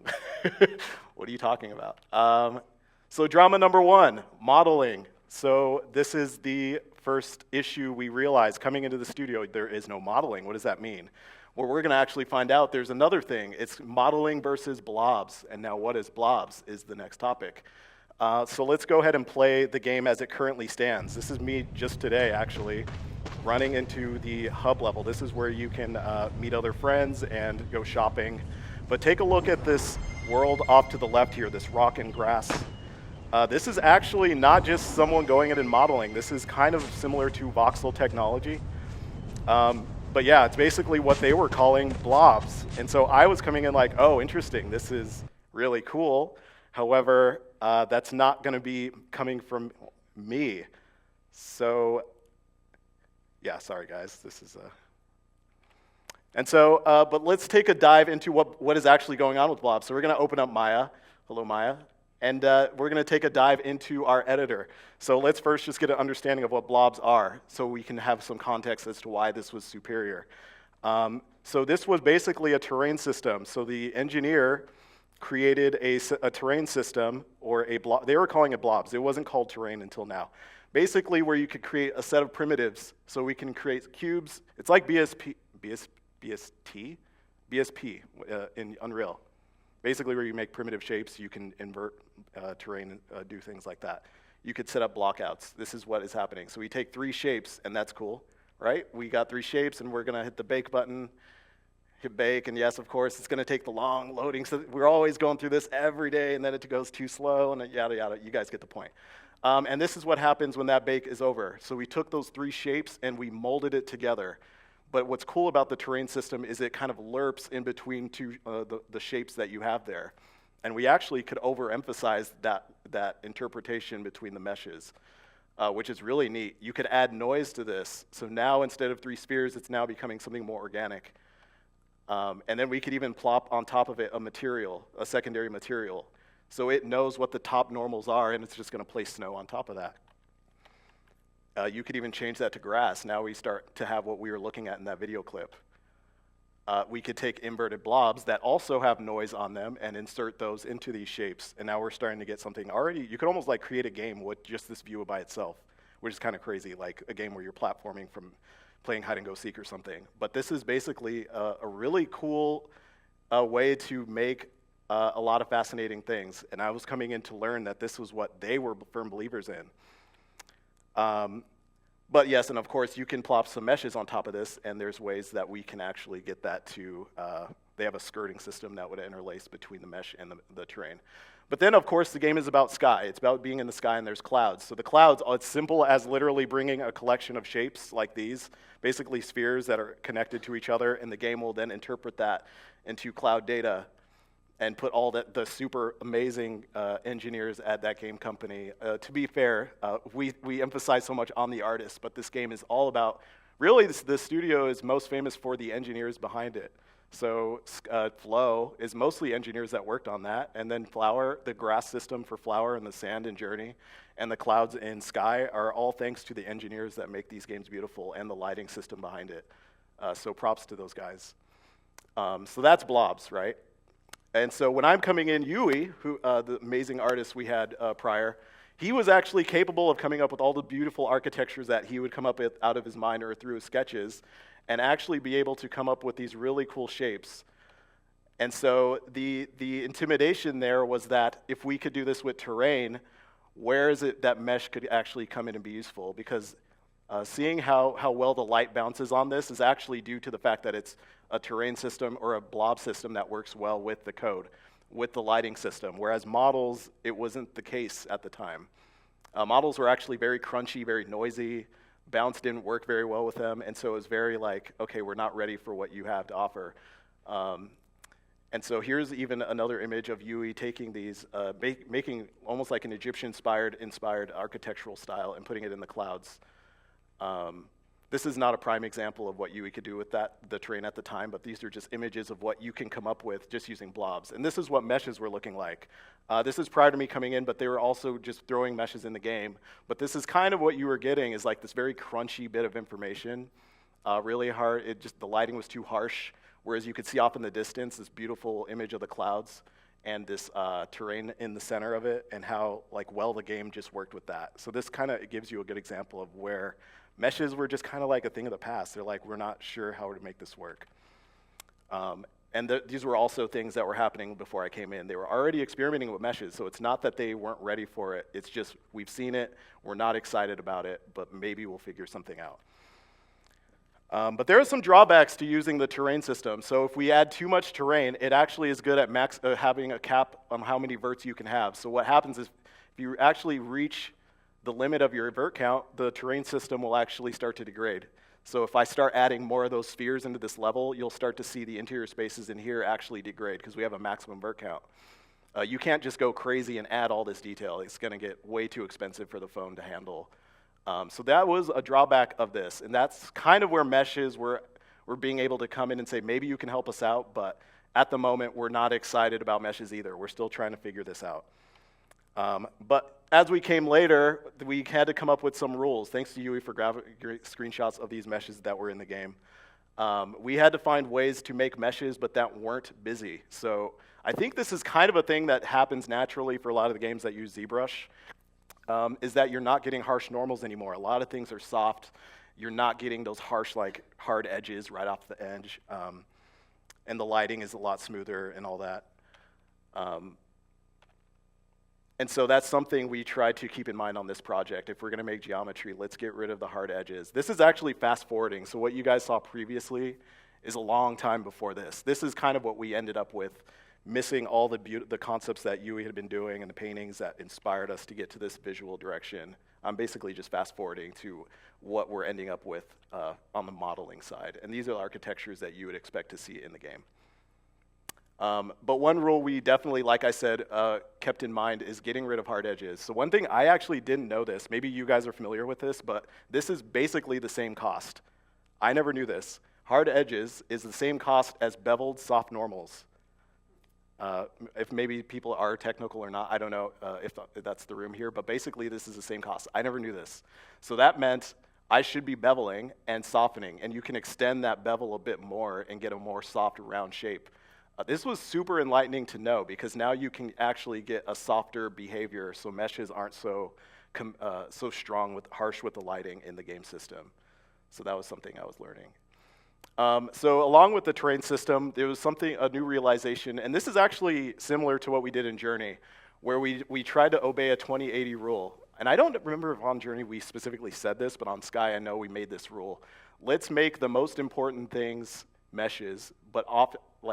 Speaker 3: What are you talking about? So drama number one, modeling. So this is the first issue we realized coming into the studio. There is no modeling. What does that mean? Well, we're going to actually find out there's another thing. It's modeling versus blobs. And now what is blobs is the next topic. So let's go ahead and play the game as it currently stands. This is me just today, actually, running into the hub level. This is where you can meet other friends and go shopping. But take a look at this world off to the left here, this rock and grass. This is actually not just someone going in and modeling. This is kind of similar to voxel technology. But yeah, it's basically what they were calling blobs. And so I was coming in like, oh, interesting, this is really cool. However, that's not going to be coming from me. So, yeah, sorry guys, this is And so, but let's take a dive into what is actually going on with blobs. So we're going to open up Maya. Hello, Maya. And we're going to take a dive into our editor. So let's first just get an understanding of what blobs are so we can have some context as to why this was superior. So this was basically a terrain system. So the engineer created a terrain system, or a blob. They were calling it blobs. It wasn't called terrain until now. Basically where you could create a set of primitives. So we can create cubes. It's like BSP in Unreal. Basically where you make primitive shapes, you can invert terrain and do things like that. You could set up blockouts. This is what is happening. So we take 3 shapes, and that's cool, right? We got 3 shapes, and we're going to hit the bake button, hit bake, and yes, of course, it's going to take the long loading. So we're always going through this every day, and then it goes too slow, and yada, yada. You guys get the point. And this is what happens when that bake is over. So we took those 3 shapes, and we molded it together. But what's cool about the terrain system is it kind of lerps in between the shapes that you have there. And we actually could overemphasize that interpretation between the meshes, which is really neat. You could add noise to this. So now instead of 3 spheres, it's now becoming something more organic. And then we could even plop on top of it a secondary material. So it knows what the top normals are, and it's just going to place snow on top of that. You could even change that to grass. Now we start to have what we were looking at in that video clip. We could take inverted blobs that also have noise on them and insert those into these shapes. And now we're starting to get something already. You could almost like create a game with just this view by itself, which is kind of crazy, like a game where you're platforming from playing hide and go seek or something. But this is basically a really cool way to make a lot of fascinating things. And I was coming in to learn that this was what they were firm believers in. But yes, and of course, you can plop some meshes on top of this, and there's ways that we can actually get that to, they have a skirting system that would interlace between the mesh and the terrain. But then, of course, the game is about sky. It's about being in the sky, and there's clouds. So the clouds, it's simple as literally bringing a collection of shapes like these, basically spheres that are connected to each other, and the game will then interpret that into cloud data. and put all the super amazing engineers at that game company. To be fair, we emphasize so much on the artists, but this game is all about, really the studio is most famous for the engineers behind it. So Flow is mostly engineers that worked on that, and then Flower, the grass system for Flower and the sand in Journey, and the clouds in Sky are all thanks to the engineers that make these games beautiful and the lighting system behind it. So props to those guys. So that's blobs, right? And so when I'm coming in, Yui, who the amazing artist we had prior, he was actually capable of coming up with all the beautiful architectures that he would come up with out of his mind or through his sketches, and actually be able to come up with these really cool shapes. And so the intimidation there was that if we could do this with terrain, where is it that mesh could actually come in and be useful? Because seeing how well the light bounces on this is actually due to the fact that it's a terrain system or a blob system that works well with the code, with the lighting system, whereas models, it wasn't the case at the time. Models were actually very crunchy, very noisy. Bounce didn't work very well with them, and so it was very like, okay, we're not ready for what you have to offer. And so here's even another image of Yui taking these, making almost like an Egyptian-inspired architectural style and putting it in the clouds. This is not a prime example of what Yui could do with the terrain at the time, but these are just images of what you can come up with just using blobs. And this is what meshes were looking like. This is prior to me coming in, but they were also just throwing meshes in the game. But this is kind of what you were getting, is like this very crunchy bit of information. Really hard, the lighting was too harsh, whereas you could see off in the distance this beautiful image of the clouds and this terrain in the center of it, and how well the game just worked with that. So this kind of gives you a good example of where meshes were just kind of like a thing of the past. They're like, we're not sure how to make this work. And these were also things that were happening before I came in. They were already experimenting with meshes, so it's not that they weren't ready for it. It's just, we've seen it, we're not excited about it, but maybe we'll figure something out. But there are some drawbacks to using the terrain system. So if we add too much terrain, it actually is good at having a cap on how many verts you can have. So what happens is, if you actually reach the limit of your vert count, the terrain system will actually start to degrade. So if I start adding more of those spheres into this level, you'll start to see the interior spaces in here actually degrade, because we have a maximum vert count. You can't just go crazy and add all this detail. It's going to get way too expensive for the phone to handle. So that was a drawback of this, and that's kind of where meshes were being able to come in and say, maybe you can help us out, but at the moment, we're not excited about meshes either. We're still trying to figure this out. But as we came later, we had to come up with some rules. Thanks to Yui for grabbing great screenshots of these meshes that were in the game. We had to find ways to make meshes, but that weren't busy. So I think this is kind of a thing that happens naturally for a lot of the games that use ZBrush, is that you're not getting harsh normals anymore. A lot of things are soft. You're not getting those harsh, hard edges right off the edge. And the lighting is a lot smoother and all that. And so that's something we try to keep in mind on this project. If we're going to make geometry, let's get rid of the hard edges. This is actually fast forwarding. So what you guys saw previously is a long time before this. This is kind of what we ended up with, missing all the concepts that Yui had been doing and the paintings that inspired us to get to this visual direction. I'm basically just fast forwarding to what we're ending up with on the modeling side. And these are the architectures that you would expect to see in the game. But one rule we definitely, like I said, kept in mind is getting rid of hard edges. So one thing, I actually didn't know this, maybe you guys are familiar with this, but this is basically the same cost. I never knew this. Hard edges is the same cost as beveled soft normals. If maybe people are technical or not, I don't know if that's the room here, but basically this is the same cost. I never knew this. So that meant I should be beveling and softening, and you can extend that bevel a bit more and get a more soft, round shape. This was super enlightening to know, because now you can actually get a softer behavior, so meshes aren't so strong, harsh with the lighting in the game system. So that was something I was learning. So along with the terrain system, there was a new realization, and this is actually similar to what we did in Journey, where we tried to obey a 2080 rule. And I don't remember if on Journey we specifically said this, but on Sky I know we made this rule. Let's make the most important things meshes, but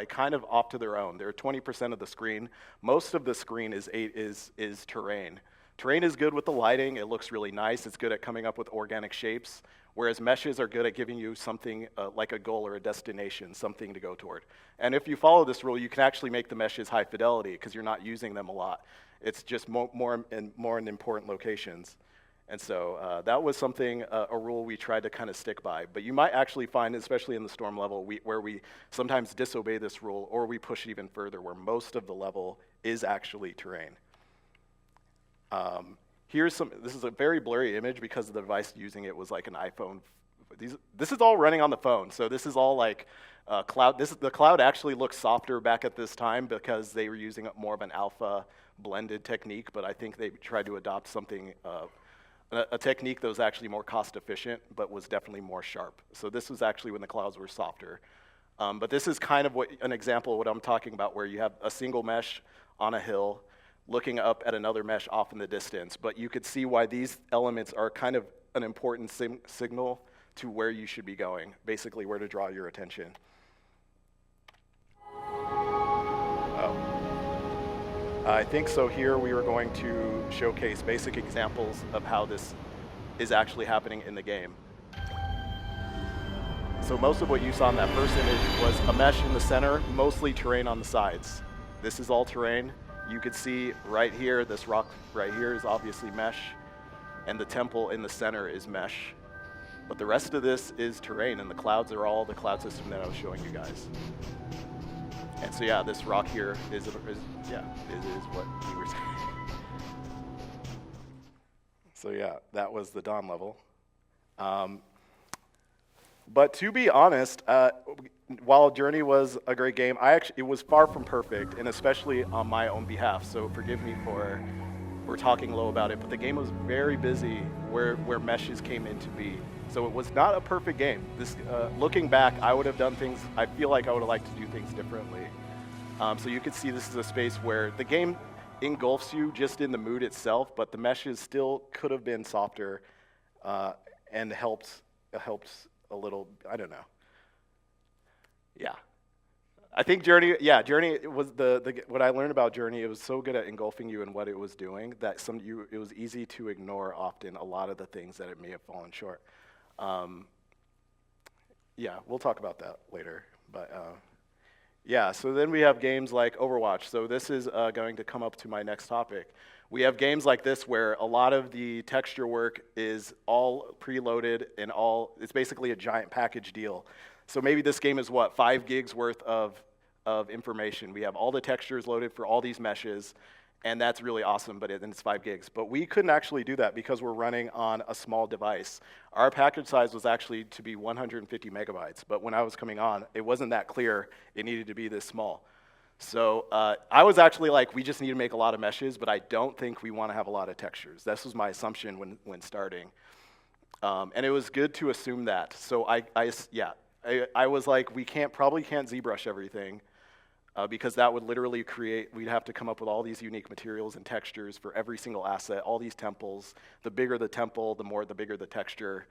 Speaker 3: kind of off to their own. They're 20% of the screen. Most of the screen is terrain. Terrain is good with the lighting. It looks really nice. It's good at coming up with organic shapes, whereas meshes are good at giving you something like a goal or a destination, something to go toward. And if you follow this rule, you can actually make the meshes high fidelity because you're not using them a lot. It's just more in important locations. And so that was something, a rule we tried to kind of stick by. But you might actually find, especially in the storm level, where we sometimes disobey this rule, or we push it even further, where most of the level is actually terrain. This is a very blurry image because the device using it was like an iPhone. This is all running on the phone, so this is all like cloud. The cloud actually looks softer back at this time because they were using more of an alpha blended technique, but I think they tried to adopt something, a technique that was actually more cost efficient, but was definitely more sharp. So this was actually when the clouds were softer. But this is kind of an example of what I'm talking about, where you have a single mesh on a hill, looking up at another mesh off in the distance. But you could see why these elements are kind of an important signal to where you should be going, basically where to draw your attention. I think so here we were going to showcase basic examples of how this is actually happening in the game. So most of what you saw in that first image was a mesh in the center, mostly terrain on the sides. This is all terrain. You could see right here, this rock right here is obviously mesh, and the temple in the center is mesh. But the rest of this is terrain, and the clouds are all the cloud system that I was showing you guys. And so yeah, this rock here is what you were saying. So yeah, that was the dawn level. But to be honest, while Journey was a great game, it was far from perfect, and especially on my own behalf. So forgive me for talking low about it, but the game was very busy where meshes came into be. So it was not a perfect game. This, looking back, I would have done things. I feel like I would have liked to do things differently. So you could see this is a space where the game engulfs you just in the mood itself, but the meshes still could have been softer and helped a little. I don't know. Yeah, I think Journey was what I learned about Journey. It was so good at engulfing you in what it was doing that it was easy to ignore often a lot of the things that it may have fallen short. Yeah, we'll talk about that later. But yeah, so then we have games like Overwatch. So this is going to come up to my next topic. We have games like this where a lot of the texture work is all preloaded and it's basically a giant package deal. So maybe this game is 5 gigs worth of information. We have all the textures loaded for all these meshes, and that's really awesome, but it's 5 gigs. But we couldn't actually do that because we're running on a small device. Our package size was actually to be 150 megabytes, but when I was coming on, it wasn't that clear it needed to be this small. So I was actually like, we just need to make a lot of meshes, but I don't think we want to have a lot of textures. This was my assumption when starting. And it was good to assume that. So I was like, we probably can't ZBrush everything because that would literally we'd have to come up with all these unique materials and textures for every single asset, all these temples. The bigger the temple, the bigger the texture.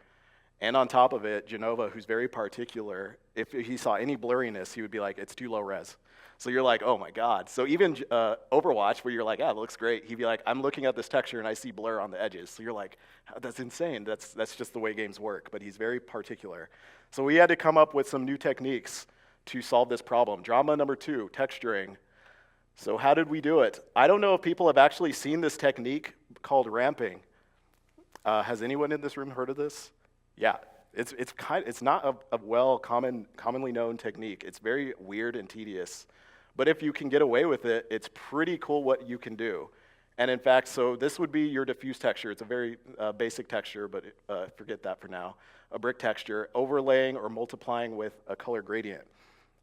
Speaker 3: And on top of it, Genova, who's very particular, if he saw any blurriness, he would be like, it's too low res. So you're like, oh my God. So even Overwatch, where you're like, yeah, it looks great, he'd be like, I'm looking at this texture and I see blur on the edges. So you're like, that's insane. That's just the way games work. But he's very particular. So we had to come up with some new techniques to solve this problem. Drama number 2, texturing. So how did we do it? I don't know if people have actually seen this technique called ramping. Has anyone in this room heard of this? Yeah, it's not a commonly known technique. It's very weird and tedious. But if you can get away with it, it's pretty cool what you can do. And in fact, so this would be your diffuse texture. It's a very basic texture, but forget that for now. A brick texture, overlaying or multiplying with a color gradient.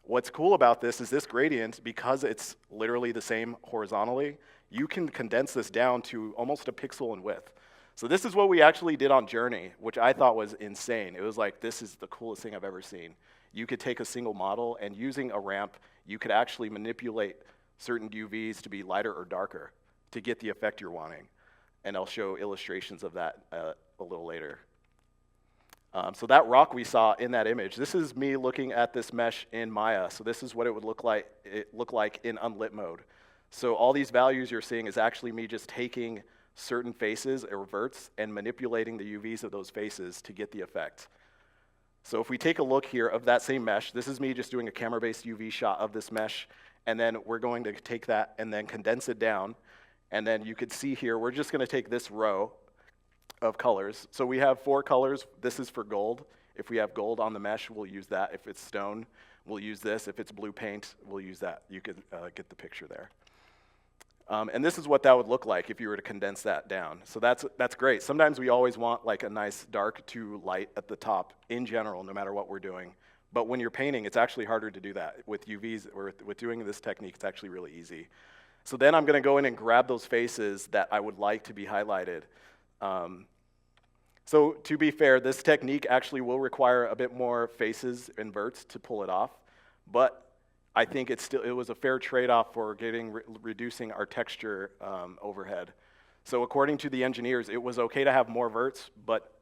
Speaker 3: What's cool about this is this gradient, because it's literally the same horizontally, you can condense this down to almost a pixel in width. So this is what we actually did on Journey, which I thought was insane. It was like, this is the coolest thing I've ever seen. You could take a single model, and using a ramp, you could actually manipulate certain UVs to be lighter or darker to get the effect you're wanting. And I'll show illustrations of that a little later. So that rock we saw in that image, this is me looking at this mesh in Maya. So this is what it would look like in unlit mode. So all these values you're seeing is actually me just taking certain faces or verts and manipulating the UVs of those faces to get the effect. So if we take a look here of that same mesh, this is me just doing a camera-based UV shot of this mesh, and then we're going to take that and then condense it down, and then you could see here, we're just gonna take this row of colors. So we have 4 colors. This is for gold. If we have gold on the mesh, we'll use that. If it's stone, we'll use this. If it's blue paint, we'll use that. You could get the picture there. And this is what that would look like if you were to condense that down. So that's great. Sometimes we always want like a nice dark to light at the top in general, no matter what we're doing. But when you're painting, it's actually harder to do that. With UVs, or with doing this technique, it's actually really easy. So then I'm gonna go in and grab those faces that I would like to be highlighted. So to be fair, this technique actually will require a bit more faces and verts to pull it off, but I think it was a fair trade-off for reducing our texture overhead. So according to the engineers, it was okay to have more verts, but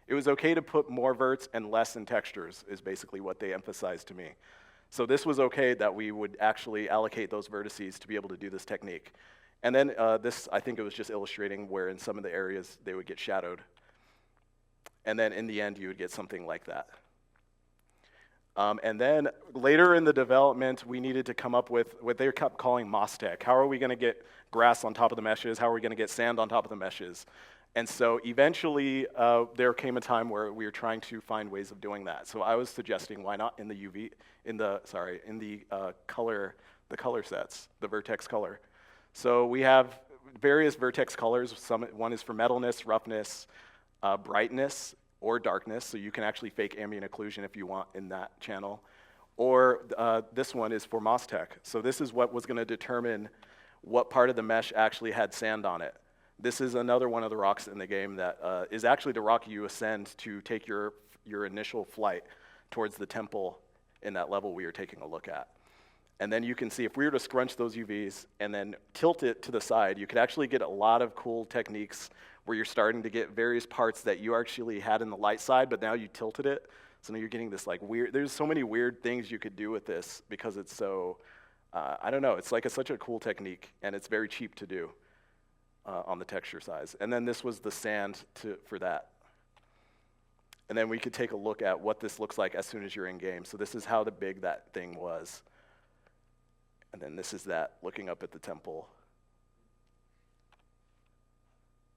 Speaker 3: it was okay to put more verts and less in textures, is basically what they emphasized to me. So this was okay that we would actually allocate those vertices to be able to do this technique. And then this, I think it was just illustrating where in some of the areas they would get shadowed. And then in the end, you would get something like that. And then later in the development, we needed to come up with what they kept calling moss tech. How are we going to get grass on top of the meshes? How are we going to get sand on top of the meshes? And so eventually, there came a time where we were trying to find ways of doing that. So I was suggesting, why not in the color sets, the vertex color. So we have various vertex colors. One is for metalness, roughness, brightness, or darkness, so you can actually fake ambient occlusion if you want in that channel. Or this one is for moss tech. So this is what was going to determine what part of the mesh actually had sand on it. This is another one of the rocks in the game that is actually the rock you ascend to take your initial flight towards the temple in that level we were taking a look at. And then you can see if we were to scrunch those UVs and then tilt it to the side, you could actually get a lot of cool techniques where you're starting to get various parts that you actually had in the light side, but now you tilted it. So now you're getting this like weird, there's so many weird things you could do with this because it's so, I don't know, it's like such a cool technique and it's very cheap to do on the texture size. And then this was the sand for that. And then we could take a look at what this looks like as soon as you're in game. So this is how big that thing was. And then this is that, looking up at the temple.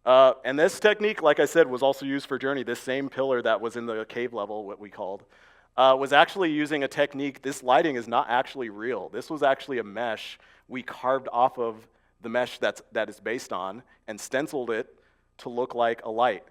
Speaker 3: And this technique, like I said, was also used for Journey. This same pillar that was in the cave level, what we called, was actually using a technique. This lighting is not actually real. This was actually a mesh we carved off of the mesh that is based on and stenciled it to look like a light.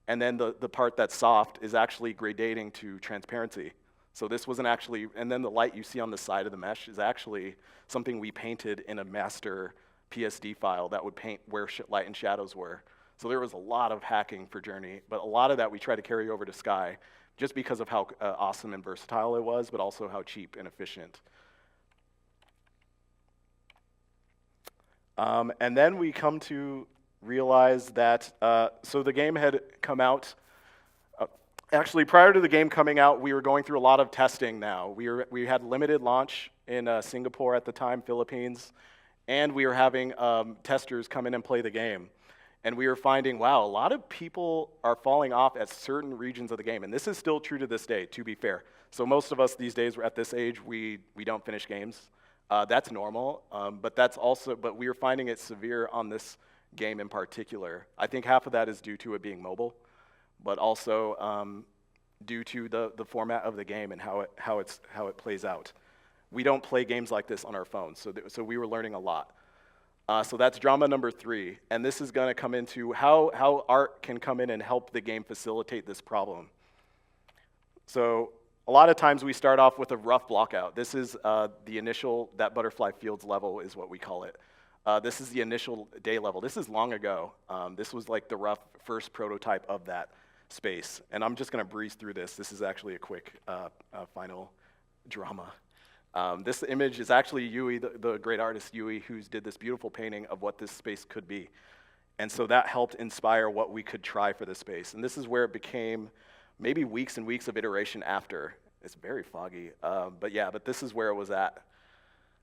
Speaker 3: And then the part that's soft is actually gradating to transparency. So this wasn't actually, and then the light you see on the side of the mesh is actually something we painted in a master PSD file that would paint where light and shadows were. So there was a lot of hacking for Journey, but a lot of that we tried to carry over to Sky just because of how awesome and versatile it was, but also how cheap and efficient. And then we come to realize that, so the game had come out. Actually, prior to the game coming out, we were going through a lot of testing now. We had limited launch in Singapore at the time, Philippines, and we were having testers come in and play the game. And we were finding, wow, a lot of people are falling off at certain regions of the game. And this is still true to this day, to be fair. So most of us these days, at this age, we don't finish games. That's normal, but we were finding it severe on this game in particular. I think half of that is due to it being mobile, but also due to the format of the game and how it plays out. We don't play games like this on our phones, so we were learning a lot. So that's drama number 3, and this is going to come into how art can come in and help the game facilitate this problem. So a lot of times we start off with a rough blockout. This is the initial, that butterfly fields level is what we call it. This is the initial day level. This is long ago. This was like the rough first prototype of that space. And I'm just going to breeze through this. This is actually a quick final drama. This image is actually Yui, the great artist Yui, who did this beautiful painting of what this space could be. And so that helped inspire what we could try for this space. And this is where it became maybe weeks and weeks of iteration after. It's very foggy, but this is where it was at.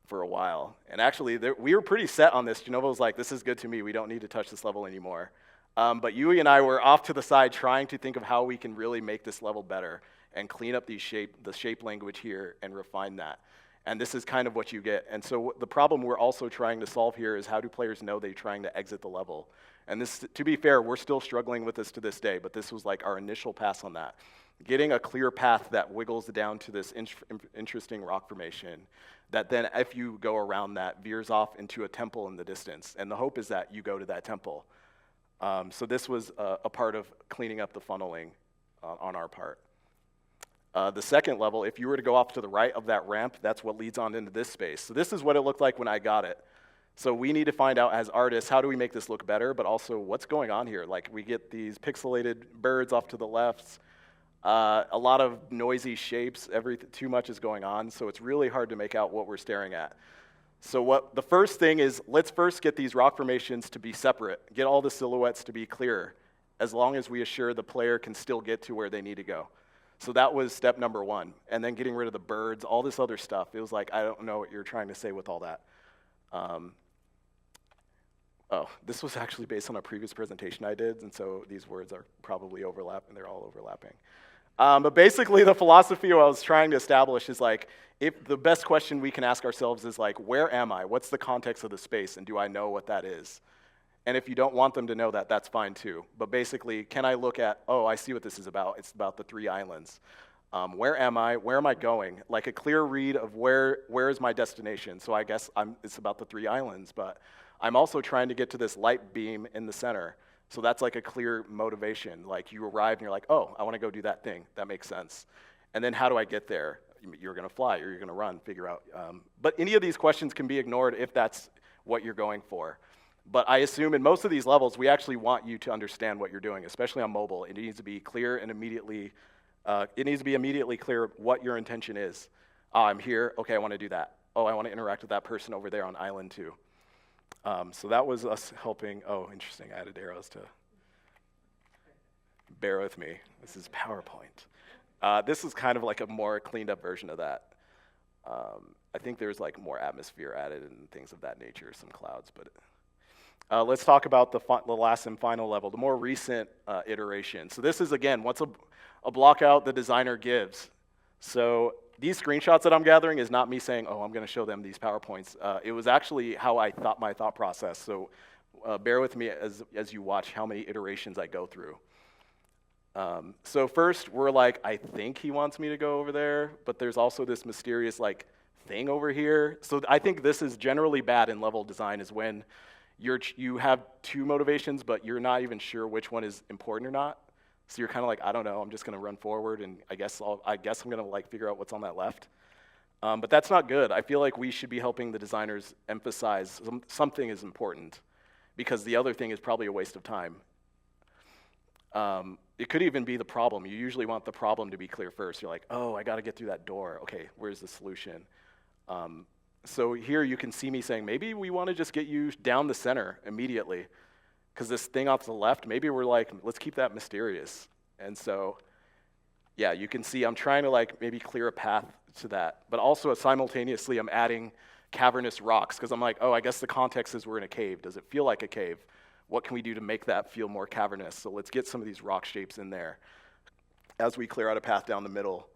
Speaker 3: for a while. And actually, we were pretty set on this. Genova was like, this is good to me. We don't need to touch this level anymore. But Yui and I were off to the side trying to think of how we can really make this level better and clean up the shape language here and refine that. And this is kind of what you get. And so the problem we're also trying to solve here is how do players know they're trying to exit the level? And this, to be fair, we're still struggling with this to this day, but this was like our initial pass on that. Getting a clear path that wiggles down to this interesting rock formation that then, if you go around that, veers off into a temple in the distance. And the hope is that you go to that temple. So this was a part of cleaning up the funneling on our part. The second level, if you were to go off to the right of that ramp, that's what leads on into this space. So this is what it looked like when I got it. So we need to find out as artists, how do we make this look better, but also what's going on here? Like we get these pixelated birds off to the left, a lot of noisy shapes, too much is going on, so it's really hard to make out what we're staring at. So the first thing is, let's first get these rock formations to be separate, get all the silhouettes to be clear, as long as we assure the player can still get to where they need to go. So that was step number one. And then getting rid of the birds, all this other stuff. It was like, I don't know what you're trying to say with all that. This was actually based on a previous presentation I did, and so these words are probably overlapping, they're all overlapping. But basically the philosophy I was trying to establish is like, if the best question we can ask ourselves is like, where am I? What's the context of the space, and do I know what that is? And if you don't want them to know that, that's fine too. But basically, can I look at, oh, I see what this is about. It's about the 3 islands. Where am I? Where am I going? Like a clear read of where is my destination. So I guess it's about the 3 islands, but I'm also trying to get to this light beam in the center. So that's like a clear motivation. Like you arrive and you're like, oh, I want to go do that thing. That makes sense. And then how do I get there? You're going to fly or you're going to run, figure out. But any of these questions can be ignored if that's what you're going for. But I assume in most of these levels, we actually want you to understand what you're doing, especially on mobile. It needs to be clear and immediately clear what your intention is. I'm here, okay, I want to do that. Oh, I want to interact with that person over there on island 2. So that was us helping. Oh, interesting, I added arrows to bear with me. This is PowerPoint. This is kind of like a more cleaned up version of that. I think there's like more atmosphere added and things of that nature, some clouds, but let's talk about the last and final level, the more recent iteration. So this is, again, what's a block out the designer gives. So these screenshots that I'm gathering is not me saying, oh, I'm going to show them these PowerPoints. It was actually how my thought process. So bear with me as you watch how many iterations I go through. So first, we're like, I think he wants me to go over there, but there's also this mysterious like thing over here. So I think this is generally bad in level design, is when you have 2 motivations, but you're not even sure which one is important or not. So you're kind of like, I don't know, I'm just going to run forward, and I guess I'm going to like figure out what's on that left. But that's not good. I feel like we should be helping the designers emphasize something is important, because the other thing is probably a waste of time. It could even be the problem. You usually want the problem to be clear first. You're like, oh, I got to get through that door. Okay, where's the solution? So here you can see me saying, maybe we want to just get you down the center immediately, because this thing off to the left, maybe we're like, let's keep that mysterious. And so, yeah, you can see I'm trying to like maybe clear a path to that, but also simultaneously I'm adding cavernous rocks, because I'm like, oh, I guess the context is we're in a cave. Does it feel like a cave? What can we do to make that feel more cavernous? So let's get some of these rock shapes in there as we clear out a path down the middle.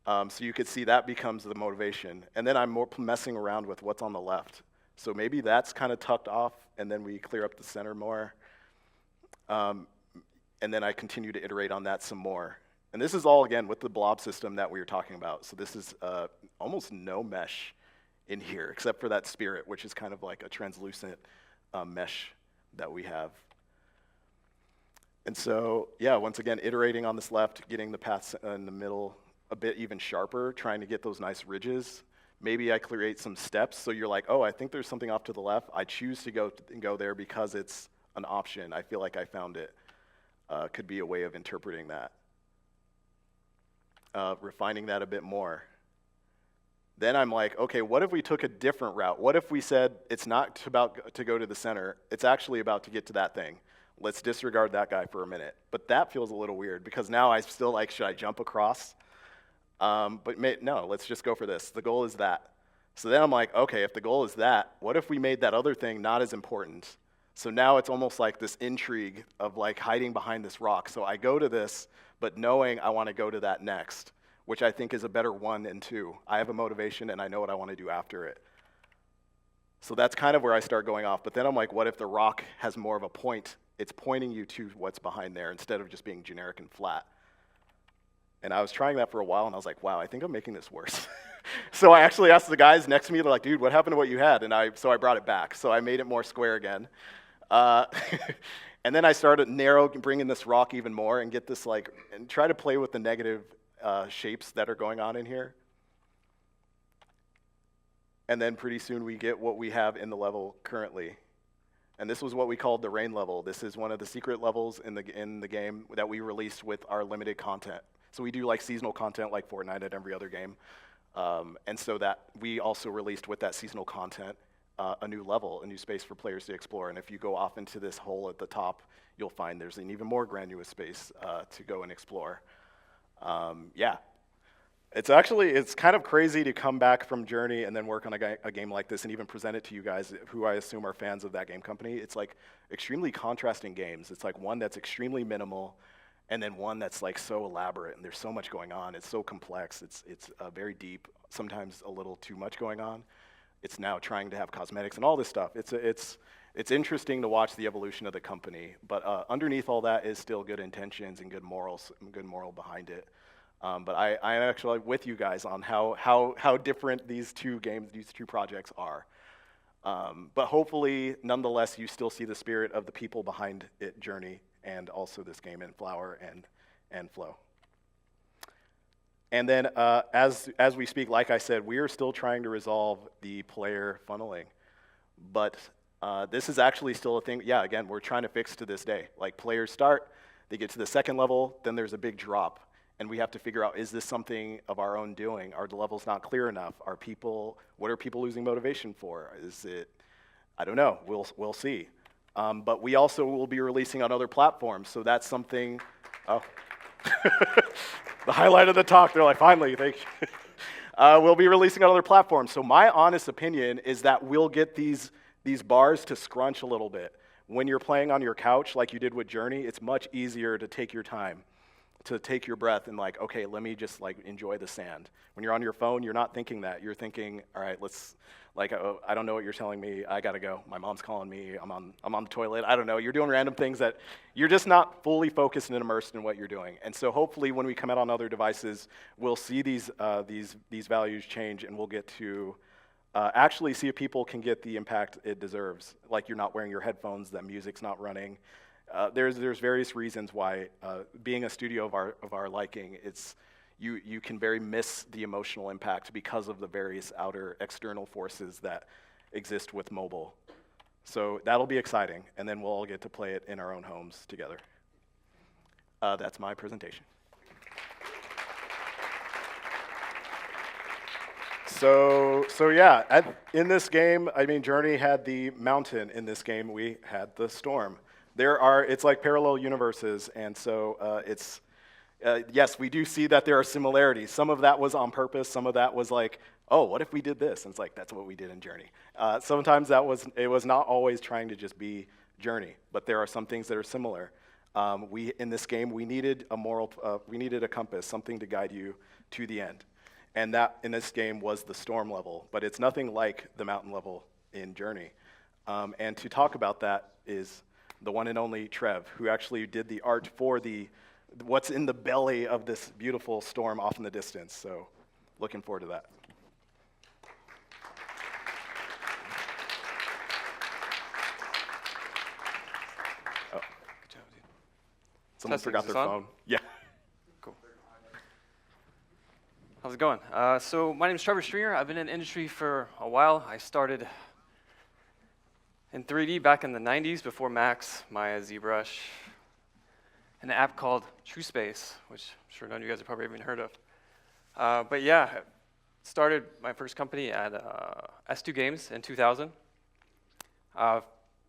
Speaker 3: So you could see that becomes the motivation. And then I'm more messing around with what's on the left. So maybe that's kind of tucked off, and then we clear up the center more. And then I continue to iterate on that some more. And this is all, again, with the blob system that we were talking about. So this is almost no mesh in here, except for that spirit, which is kind of like a translucent mesh that we have. And so, yeah, once again, iterating on this left, getting the paths in the middle a bit even sharper, trying to get those nice ridges. Maybe I create some steps, so you're like, oh, I think there's something off to the left. I choose to go there because it's an option. I feel like I found it. Could be a way of interpreting that. Refining that a bit more. Then I'm like, okay, what if we took a different route? What if we said it's not about to go to the center, it's actually about to get to that thing. Let's disregard that guy for a minute. But that feels a little weird, because now I still like, should I jump across? No, let's just go for this. The goal is that. So then I'm like, okay, if the goal is that, what if we made that other thing not as important? So now it's almost like this intrigue of like hiding behind this rock. So I go to this, but knowing I want to go to that next, which I think is a better 1 and 2. I have a motivation and I know what I want to do after it. So that's kind of where I start going off. But then I'm like, what if the rock has more of a point? It's pointing you to what's behind there instead of just being generic and flat. And I was trying that for a while, and I was like, wow, I think I'm making this worse. So I actually asked the guys next to me, they're like, dude, what happened to what you had? And so I brought it back. So I made it more square again. And then I started bringing this rock even more and get this and try to play with the negative shapes that are going on in here. And then pretty soon we get what we have in the level currently. And this was what we called the rain level. This is one of the secret levels in the game that we released with our limited content. So we do like seasonal content like Fortnite and every other game. And so that we also released with that seasonal content a new level, a new space for players to explore. And if you go off into this hole at the top, you'll find there's an even more grandiose space to go and explore. Yeah. It's kind of crazy to come back from Journey and then work on a game like this and even present it to you guys who I assume are fans of That Game Company. It's like extremely contrasting games. It's like one that's extremely minimal and then one that's like so elaborate and there's so much going on. It's so complex. It's very deep, sometimes a little too much going on. It's now trying to have cosmetics and all this stuff. It's interesting to watch the evolution of the company, but underneath all that is still good intentions and good morals, good moral behind it. But I'm actually with you guys on how different these two projects are. But hopefully, nonetheless, you still see the spirit of the people behind it, Journey, and also this game in Flower and Flow. And then as we speak, like I said, we are still trying to resolve the player funneling. But this is actually still a thing. Yeah, again, we're trying to fix to this day. Like players start, they get to the second level, then there's a big drop. And we have to figure out, is this something of our own doing? Are the levels not clear enough? What are people losing motivation for? Is it, I don't know, we'll see. But we also will be releasing on other platforms, so that's something, oh. The highlight of the talk, they're like, finally, thank you. We'll be releasing on other platforms. So my honest opinion is that we'll get these bars to scrunch a little bit. When you're playing on your couch like you did with Journey, it's much easier to take your time, to take your breath and like, okay, let me just like enjoy the sand. When you're on your phone, you're not thinking that. You're thinking, all right, let's, like, I don't know what you're telling me. I gotta go. My mom's calling me. I'm on the toilet. I don't know. You're doing random things that you're just not fully focused and immersed in what you're doing. And so hopefully when we come out on other devices, we'll see these values change and we'll get to actually see if people can get the impact it deserves. Like you're not wearing your headphones, that music's not running. There's various reasons why being a studio of our liking, you can very miss the emotional impact because of the various outer external forces that exist with mobile. So that'll be exciting, and then we'll all get to play it in our own homes together. That's my presentation. So yeah, in this game, I mean, Journey had the mountain. In this game, we had the storm. It's like parallel universes, and so yes, we do see that there are similarities. Some of that was on purpose, some of that was like, oh, what if we did this? And it's like, that's what we did in Journey. Sometimes it was not always trying to just be Journey, but there are some things that are similar. In this game, we needed a compass, something to guide you to the end. And that, in this game, was the storm level, but it's nothing like the mountain level in Journey. And to talk about that is the one and only Trev, who actually did the art for what's in the belly of this beautiful storm off in the distance. So looking forward to that. Oh, good job, dude. Someone forgot their phone. Yeah.
Speaker 4: Cool. How's it going? So my name is Trevor Stringer. I've been in the industry for a while. I started in 3D back in the 90s before Max, Maya, ZBrush, and an app called TrueSpace, which I'm sure none of you guys have probably even heard of. But yeah, started my first company at S2 Games in 2000. Was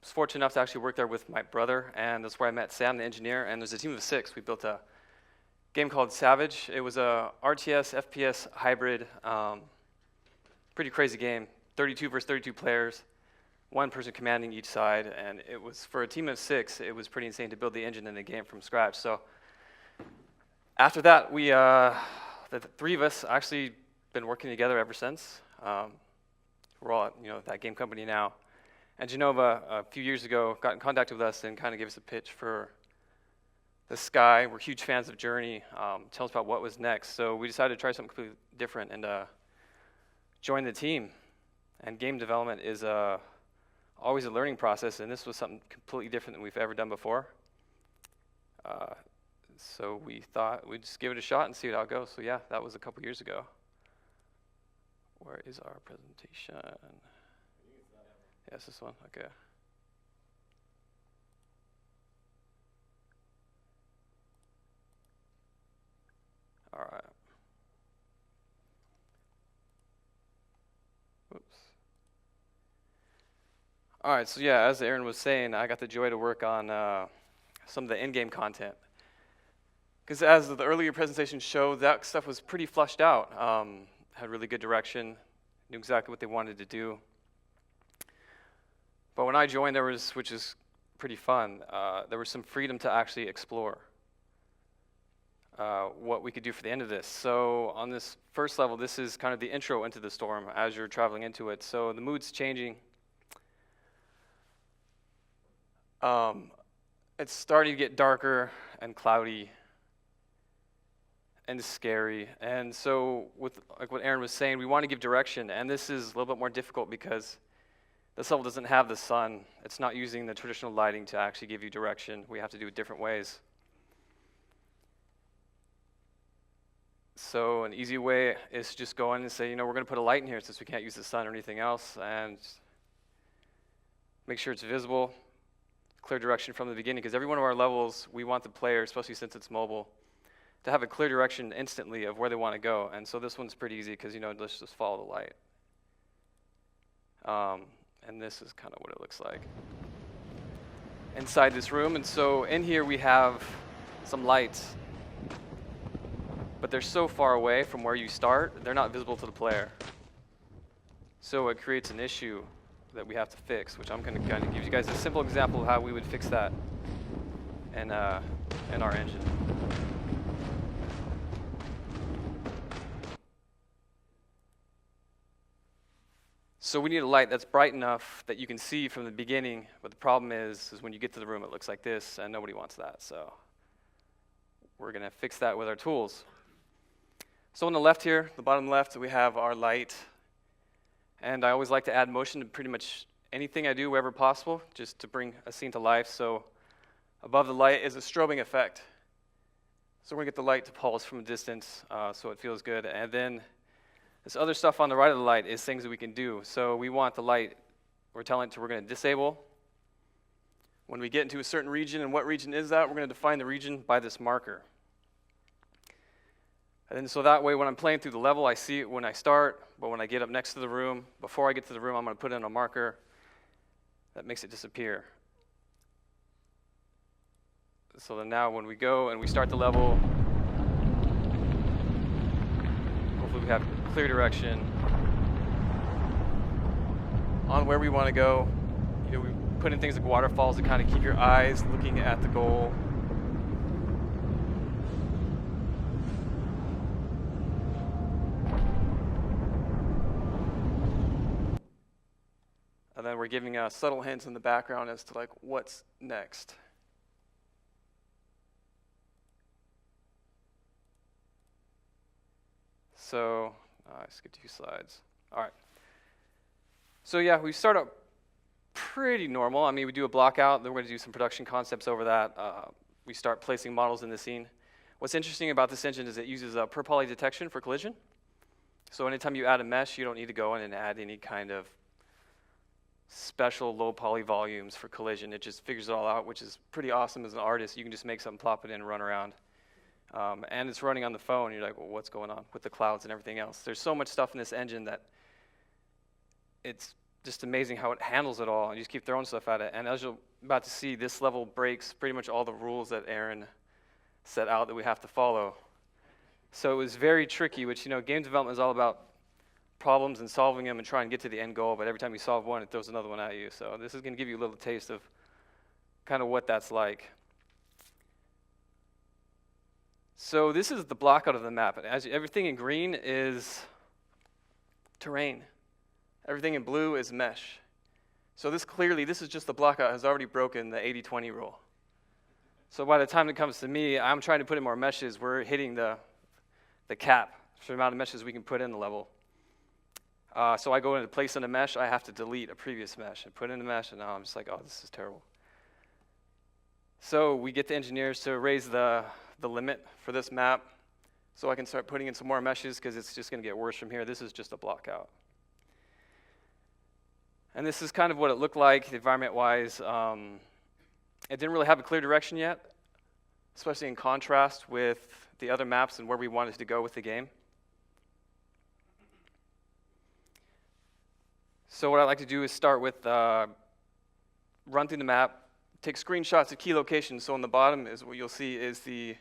Speaker 4: fortunate enough to actually work there with my brother, and that's where I met Sam, the engineer, and there's a team of 6. We built a game called Savage. It was a RTS, FPS hybrid Pretty crazy game, 32 versus 32 players, one person commanding each side, and it was, for a team of 6, it was pretty insane to build the engine in a game from scratch. So after that, we, the 3 of us actually been working together ever since. We're all at, That Game Company now. And Genova, a few years ago, got in contact with us and kind of gave us a pitch for the Sky. We're huge fans of Journey. Tell us about what was next. So we decided to try something completely different and join the team. And game development is always a learning process, and this was something completely different than we've ever done before. So we thought we'd just give it a shot and see how it goes. So yeah, that was a couple years ago. Where is our presentation? Yes, this one, okay. All right. Whoops. All right, so yeah, as Aaron was saying, I got the joy to work on some of the in-game content. Because as the earlier presentation showed, that stuff was pretty flushed out. Had really good direction, knew exactly what they wanted to do. But when I joined, which is pretty fun, there was some freedom to actually explore what we could do for the end of this. So on this first level, this is kind of the intro into the storm as you're traveling into it. So the mood's changing. It's starting to get darker and cloudy and scary. And so with like what Aaron was saying, we want to give direction. And this is a little bit more difficult because this level doesn't have the sun. It's not using the traditional lighting to actually give you direction. We have to do it different ways. So an easy way is to just go in and say, we're going to put a light in here since we can't use the sun or anything else, and make sure it's visible, clear direction from the beginning, because every one of our levels, we want the player, especially since it's mobile, to have a clear direction instantly of where they want to go. And so this one's pretty easy because, let's just follow the light. And this is kind of what it looks like inside this room. And so in here we have some lights, but they're so far away from where you start, they're not visible to the player. So it creates an issue that we have to fix, which I'm going to kind of give you guys a simple example of how we would fix that in our engine. So we need a light that's bright enough that you can see from the beginning, but the problem is when you get to the room it looks like this, and nobody wants that. So we're going to fix that with our tools. So on the left here, the bottom left, we have our light. And I always like to add motion to pretty much anything I do wherever possible, just to bring a scene to life. So above the light is a strobing effect. So we're going to get the light to pulse from a distance so it feels good. And then this other stuff on the right of the light is things that we can do. So we want the light, we're telling it we're going to disable. When we get into a certain region, and what region is that? We're going to define the region by this marker. And then so that way when I'm playing through the level, I see it when I start, but when I get up next to the room, before I get to the room, I'm going to put in a marker that makes it disappear. So then now when we go and we start the level, hopefully we have clear direction on where we want to go. We put in things like waterfalls to kind of keep your eyes looking at the goal. And then we're giving subtle hints in the background as to what's next. So I skipped a few slides. All right. So yeah, we start out pretty normal. I mean, we do a block out, then we're going to do some production concepts over that. We start placing models in the scene. What's interesting about this engine is it uses per poly detection for collision. So anytime you add a mesh, you don't need to go in and add any kind of special low poly volumes for collision. It just figures it all out, which is pretty awesome as an artist. You can just make something, plop it in, and run around. And it's running on the phone. You're like, well, what's going on with the clouds and everything else? There's so much stuff in this engine that it's just amazing how it handles it all. And you just keep throwing stuff at it. And as you're about to see, this level breaks pretty much all the rules that Aaron set out that we have to follow. So it was very tricky, which, game development is all about problems and solving them and trying to get to the end goal, but every time you solve one, it throws another one at you. So this is going to give you a little taste of kind of what that's like. So this is the blockout of the map. As everything in green is terrain. Everything in blue is mesh. So this is just the blockout has already broken the 80-20 rule. So by the time it comes to me, I'm trying to put in more meshes. We're hitting the cap for the amount of meshes we can put in the level. So I go into place in a mesh, I have to delete a previous mesh and put in a mesh, and now I'm just like, oh, this is terrible. So we get the engineers to raise the limit for this map so I can start putting in some more meshes because it's just going to get worse from here. This is just a block out. And this is kind of what it looked like environment-wise. It didn't really have a clear direction yet, especially in contrast with the other maps and where we wanted to go with the game. So what I like to do is start with run through the map, take screenshots of key locations. So on the bottom is what you'll see is the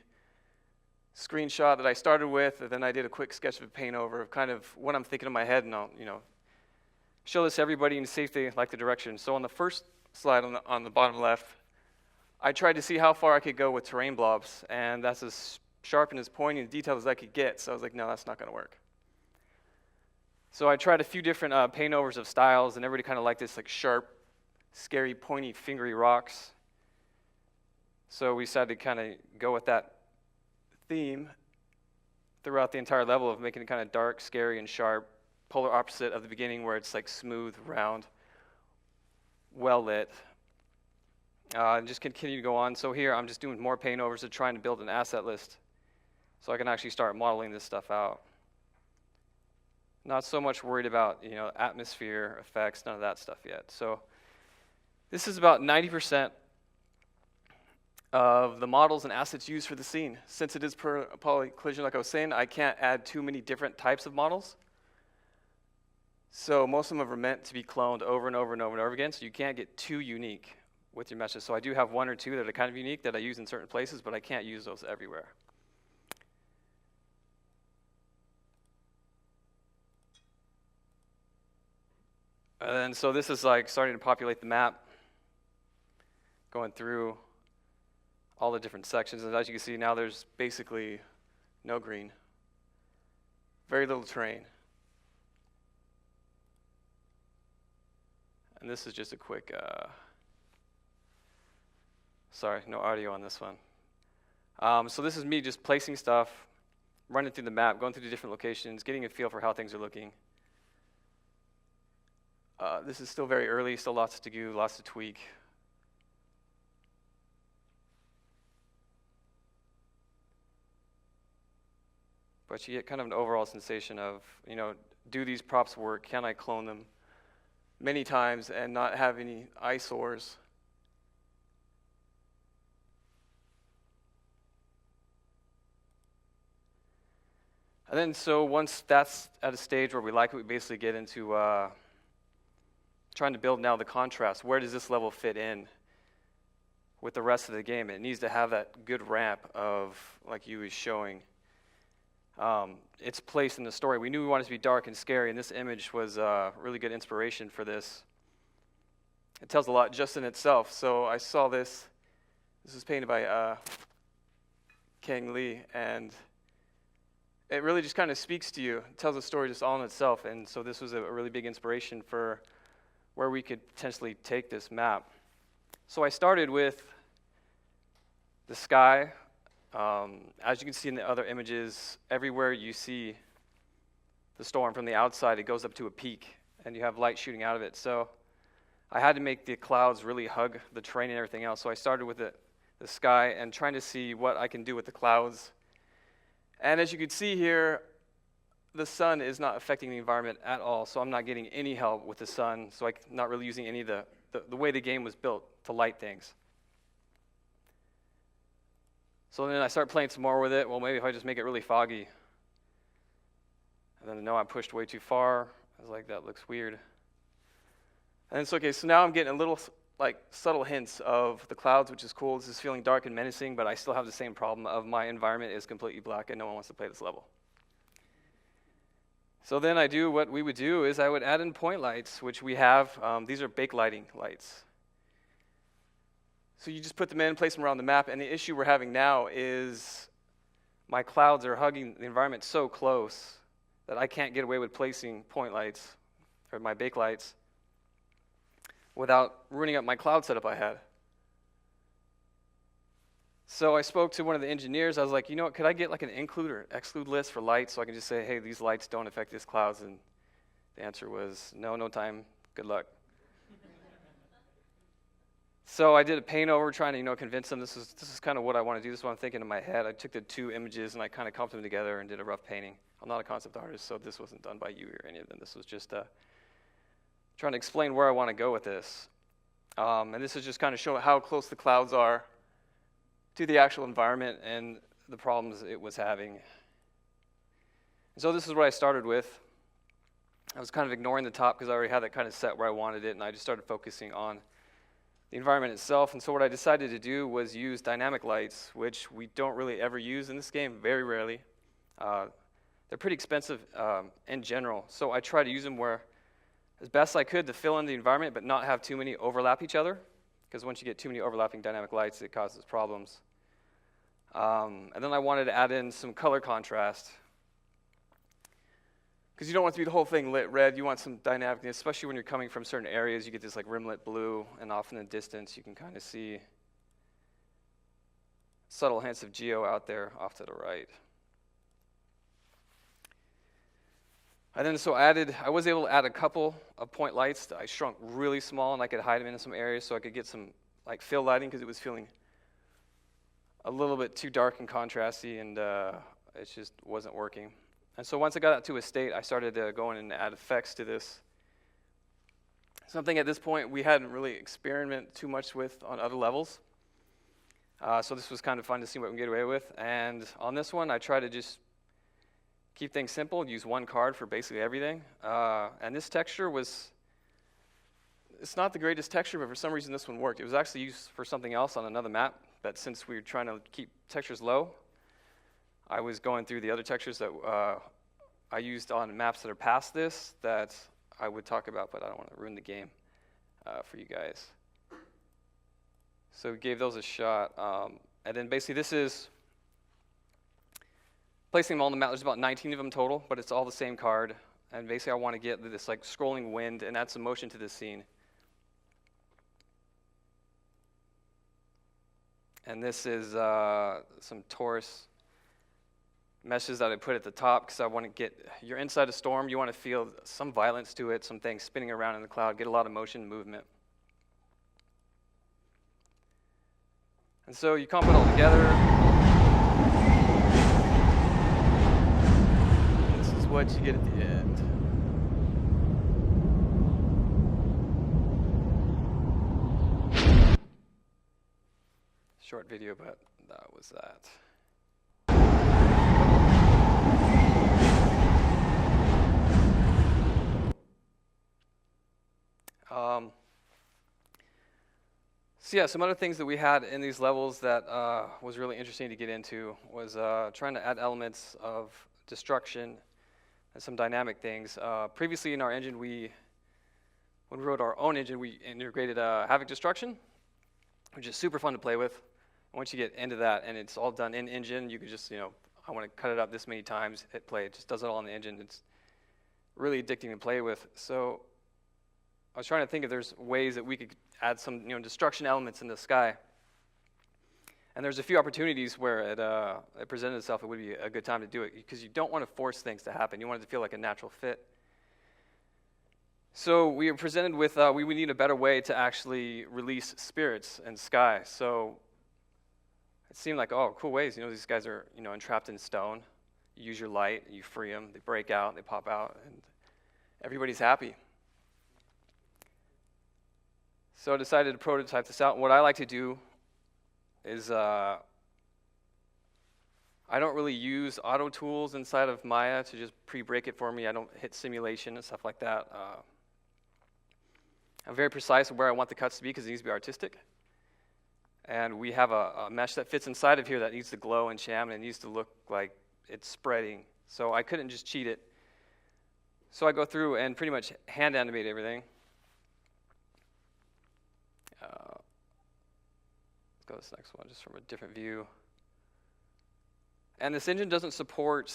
Speaker 4: screenshot that I started with, and then I did a quick sketch of a paint over of kind of what I'm thinking in my head, and I'll show this to everybody and see if they like the direction. So on the first slide on the bottom left, I tried to see how far I could go with terrain blobs, and that's as sharp and as pointy and detailed as I could get. So I was like, no, that's not going to work. So I tried a few different paint overs of styles, and everybody kind of liked this like sharp, scary, pointy, fingery rocks. So we decided to kind of go with that theme throughout the entire level of making it kind of dark, scary, and sharp, polar opposite of the beginning where it's like smooth, round, well lit. And just continue to go on. So here I'm just doing more paint overs to trying to build an asset list so I can actually start modeling this stuff out. Not so much worried about atmosphere effects, none of that stuff yet. So this is about 90% of the models and assets used for the scene. Since it is per poly collision, like I was saying, I can't add too many different types of models. So most of them are meant to be cloned over and over and over and over again, so you can't get too unique with your meshes. So I do have one or two that are kind of unique that I use in certain places, but I can't use those everywhere. And then, so this is like starting to populate the map, going through all the different sections. And as you can see now, there's basically no green, very little terrain. And this is just a quick, sorry, no audio on this one. So this is me just placing stuff, running through the map, going through the different locations, getting a feel for how things are looking. This is still very early, still lots to do, lots to tweak. But you get kind of an overall sensation of, do these props work? Can I clone them many times and not have any eyesores? And then so once that's at a stage where we like it, we basically get into trying to build now the contrast. Where does this level fit in with the rest of the game? It needs to have that good ramp of, like you was showing, its place in the story. We knew we wanted it to be dark and scary, and this image was really good inspiration for this. It tells a lot just in itself. So I saw this. This was painted by Kang Lee, and it really just kind of speaks to you. It tells a story just all in itself, and so this was a really big inspiration for where we could potentially take this map. So I started with the sky. As you can see in the other images, everywhere you see the storm from the outside, it goes up to a peak, and you have light shooting out of it. So I had to make the clouds really hug the terrain and everything else. So I started with the sky and trying to see what I can do with the clouds. And as you can see here, the sun is not affecting the environment at all, so I'm not getting any help with the sun, so I'm not really using any of the way the game was built to light things. So then I start playing some more with it. Well, maybe if I just make it really foggy. And then no, I pushed way too far. I was like, that looks weird. And it's okay, so now I'm getting a little like subtle hints of the clouds, which is cool. This is feeling dark and menacing, but I still have the same problem of my environment is completely black and no one wants to play this level. So then what we would do is I would add in point lights, which we have. These are backlighting lights. So you just put them in, place them around the map, and the issue we're having now is my clouds are hugging the environment so close that I can't get away with placing point lights, or my backlights, without ruining up my cloud setup I had. So I spoke to one of the engineers. I was like, you know what, could I get like an include or exclude list for lights so I can just say, hey, these lights don't affect these clouds? And the answer was, no time, good luck. So I did a paint over trying to, convince them this is kind of what I want to do. This is what I'm thinking in my head. I took the two images and I kind of clumped them together and did a rough painting. I'm not a concept artist, so this wasn't done by you or any of them. This was just trying to explain where I want to go with this. And this is just kind of showing how close the clouds are to the actual environment and the problems it was having. And so this is what I started with. I was kind of ignoring the top because I already had that kind of set where I wanted it, and I just started focusing on the environment itself. And so what I decided to do was use dynamic lights, which we don't really ever use in this game, very rarely. They're pretty expensive in general, so I try to use them where as best I could to fill in the environment but not have too many overlap each other, because once you get too many overlapping dynamic lights, it causes problems. And then I wanted to add in some color contrast, because you don't want it to be the whole thing lit red. You want some dynamicness, especially when you're coming from certain areas. You get this like rimlet blue, and off in the distance you can kind of see subtle hints of geo out there off to the right. And then I was able to add a couple of point lights that I shrunk really small, and I could hide them in some areas so I could get some like fill lighting, because it was feeling a little bit too dark and contrasty, and it just wasn't working. And so once I got out to a state, I started going and add effects to this. Something at this point we hadn't really experimented too much with on other levels. So this was kind of fun to see what we can get away with. And on this one, I try to just keep things simple, use one card for basically everything. And this texture it's not the greatest texture, but for some reason this one worked. It was actually used for something else on another map, but since we were trying to keep textures low, I was going through the other textures that I used on maps that are past this that I would talk about, but I don't want to ruin the game for you guys. So we gave those a shot. And then basically this is placing them all on the map. There's about 19 of them total, but it's all the same card. And basically I want to get this like scrolling wind and add some motion to this scene. And this is some torus meshes that I put at the top, because I want to get, you're inside a storm, you want to feel some violence to it, some things spinning around in the cloud, get a lot of motion and movement. And so you comp it all together. This is what you get at the end. Short video, but that was that. So yeah, some other things that we had in these levels that was really interesting to get into was trying to add elements of destruction and some dynamic things. Previously in our engine, when we wrote our own engine, we integrated Havoc destruction, which is super fun to play with. Once you get into that and it's all done in engine, you could just, I want to cut it up this many times, hit play. It just does it all in the engine. It's really addicting to play with. So I was trying to think if there's ways that we could add some, destruction elements in the sky. And there's a few opportunities where it presented itself. It would be a good time to do it, because you don't want to force things to happen. You want it to feel like a natural fit. So we were presented with, we would need a better way to actually release spirits in sky. So it seemed like, oh, cool ways. These guys are, entrapped in stone. You use your light, you free them, they break out, they pop out, and everybody's happy. So I decided to prototype this out. And what I like to do is I don't really use auto tools inside of Maya to just pre-break it for me. I don't hit simulation and stuff like that. I'm very precise where I want the cuts to be, because it needs to be artistic. And we have a mesh that fits inside of here that needs to glow and sham, and it needs to look like it's spreading. So I couldn't just cheat it So I go through and pretty much hand animate everything. Let's go to this next one, just from a different view. And this engine doesn't support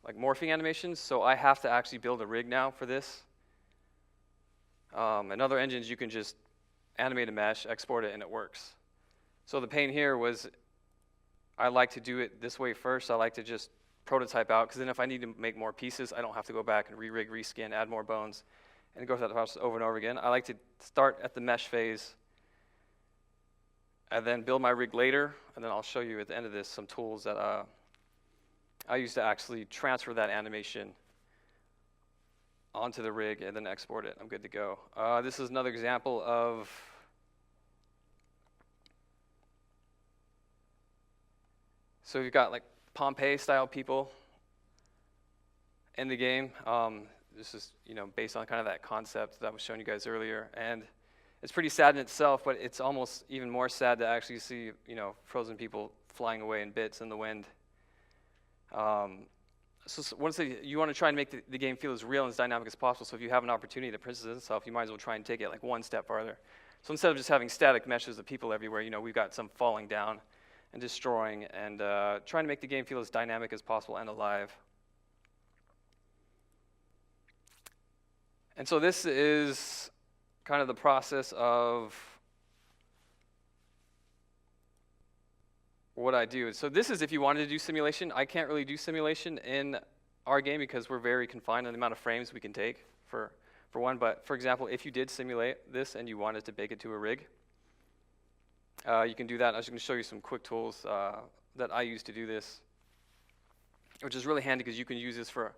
Speaker 4: like morphing animations, so I have to actually build a rig now for this. In other engines, you can just animate a mesh, export it, and it works. So the pain here was I like to do it this way first. I like to just prototype out, because then if I need to make more pieces, I don't have to go back and re-rig, reskin, add more bones, and go through that process over and over again. I like to start at the mesh phase, and then build my rig later, and then I'll show you at the end of this some tools that I use to actually transfer that animation onto the rig and then export it. I'm good to go. This is another example of so you've got like Pompeii-style people in the game. This is based on kind of that concept that I was showing you guys earlier, and it's pretty sad in itself, but it's almost even more sad to actually see frozen people flying away in bits in the wind. So once you want to try and make the game feel as real and as dynamic as possible. So if you have an opportunity that presents itself, you might as well try and take it like one step farther. So instead of just having static meshes of people everywhere, we've got some falling down and destroying, and trying to make the game feel as dynamic as possible and alive. And so this is kind of the process of what I do. So this is if you wanted to do simulation. I can't really do simulation in our game because we're very confined on the amount of frames we can take for one. But for example, if you did simulate this and you wanted to bake it to a rig, you can do that. I was going to show you some quick tools that I use to do this, which is really handy because you can use this for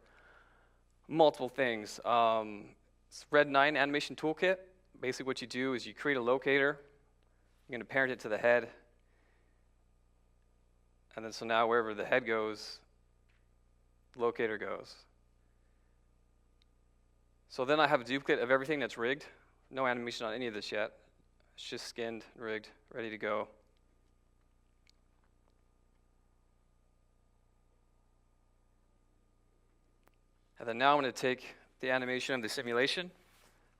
Speaker 4: multiple things. It's Red 9 Animation Toolkit. Basically what you do is you create a locator. You're going to parent it to the head. And then so now wherever the head goes, the locator goes. So then I have a duplicate of everything that's rigged. No animation on any of this yet. It's just skinned, rigged, ready to go. And then now I'm going to take the animation of the simulation.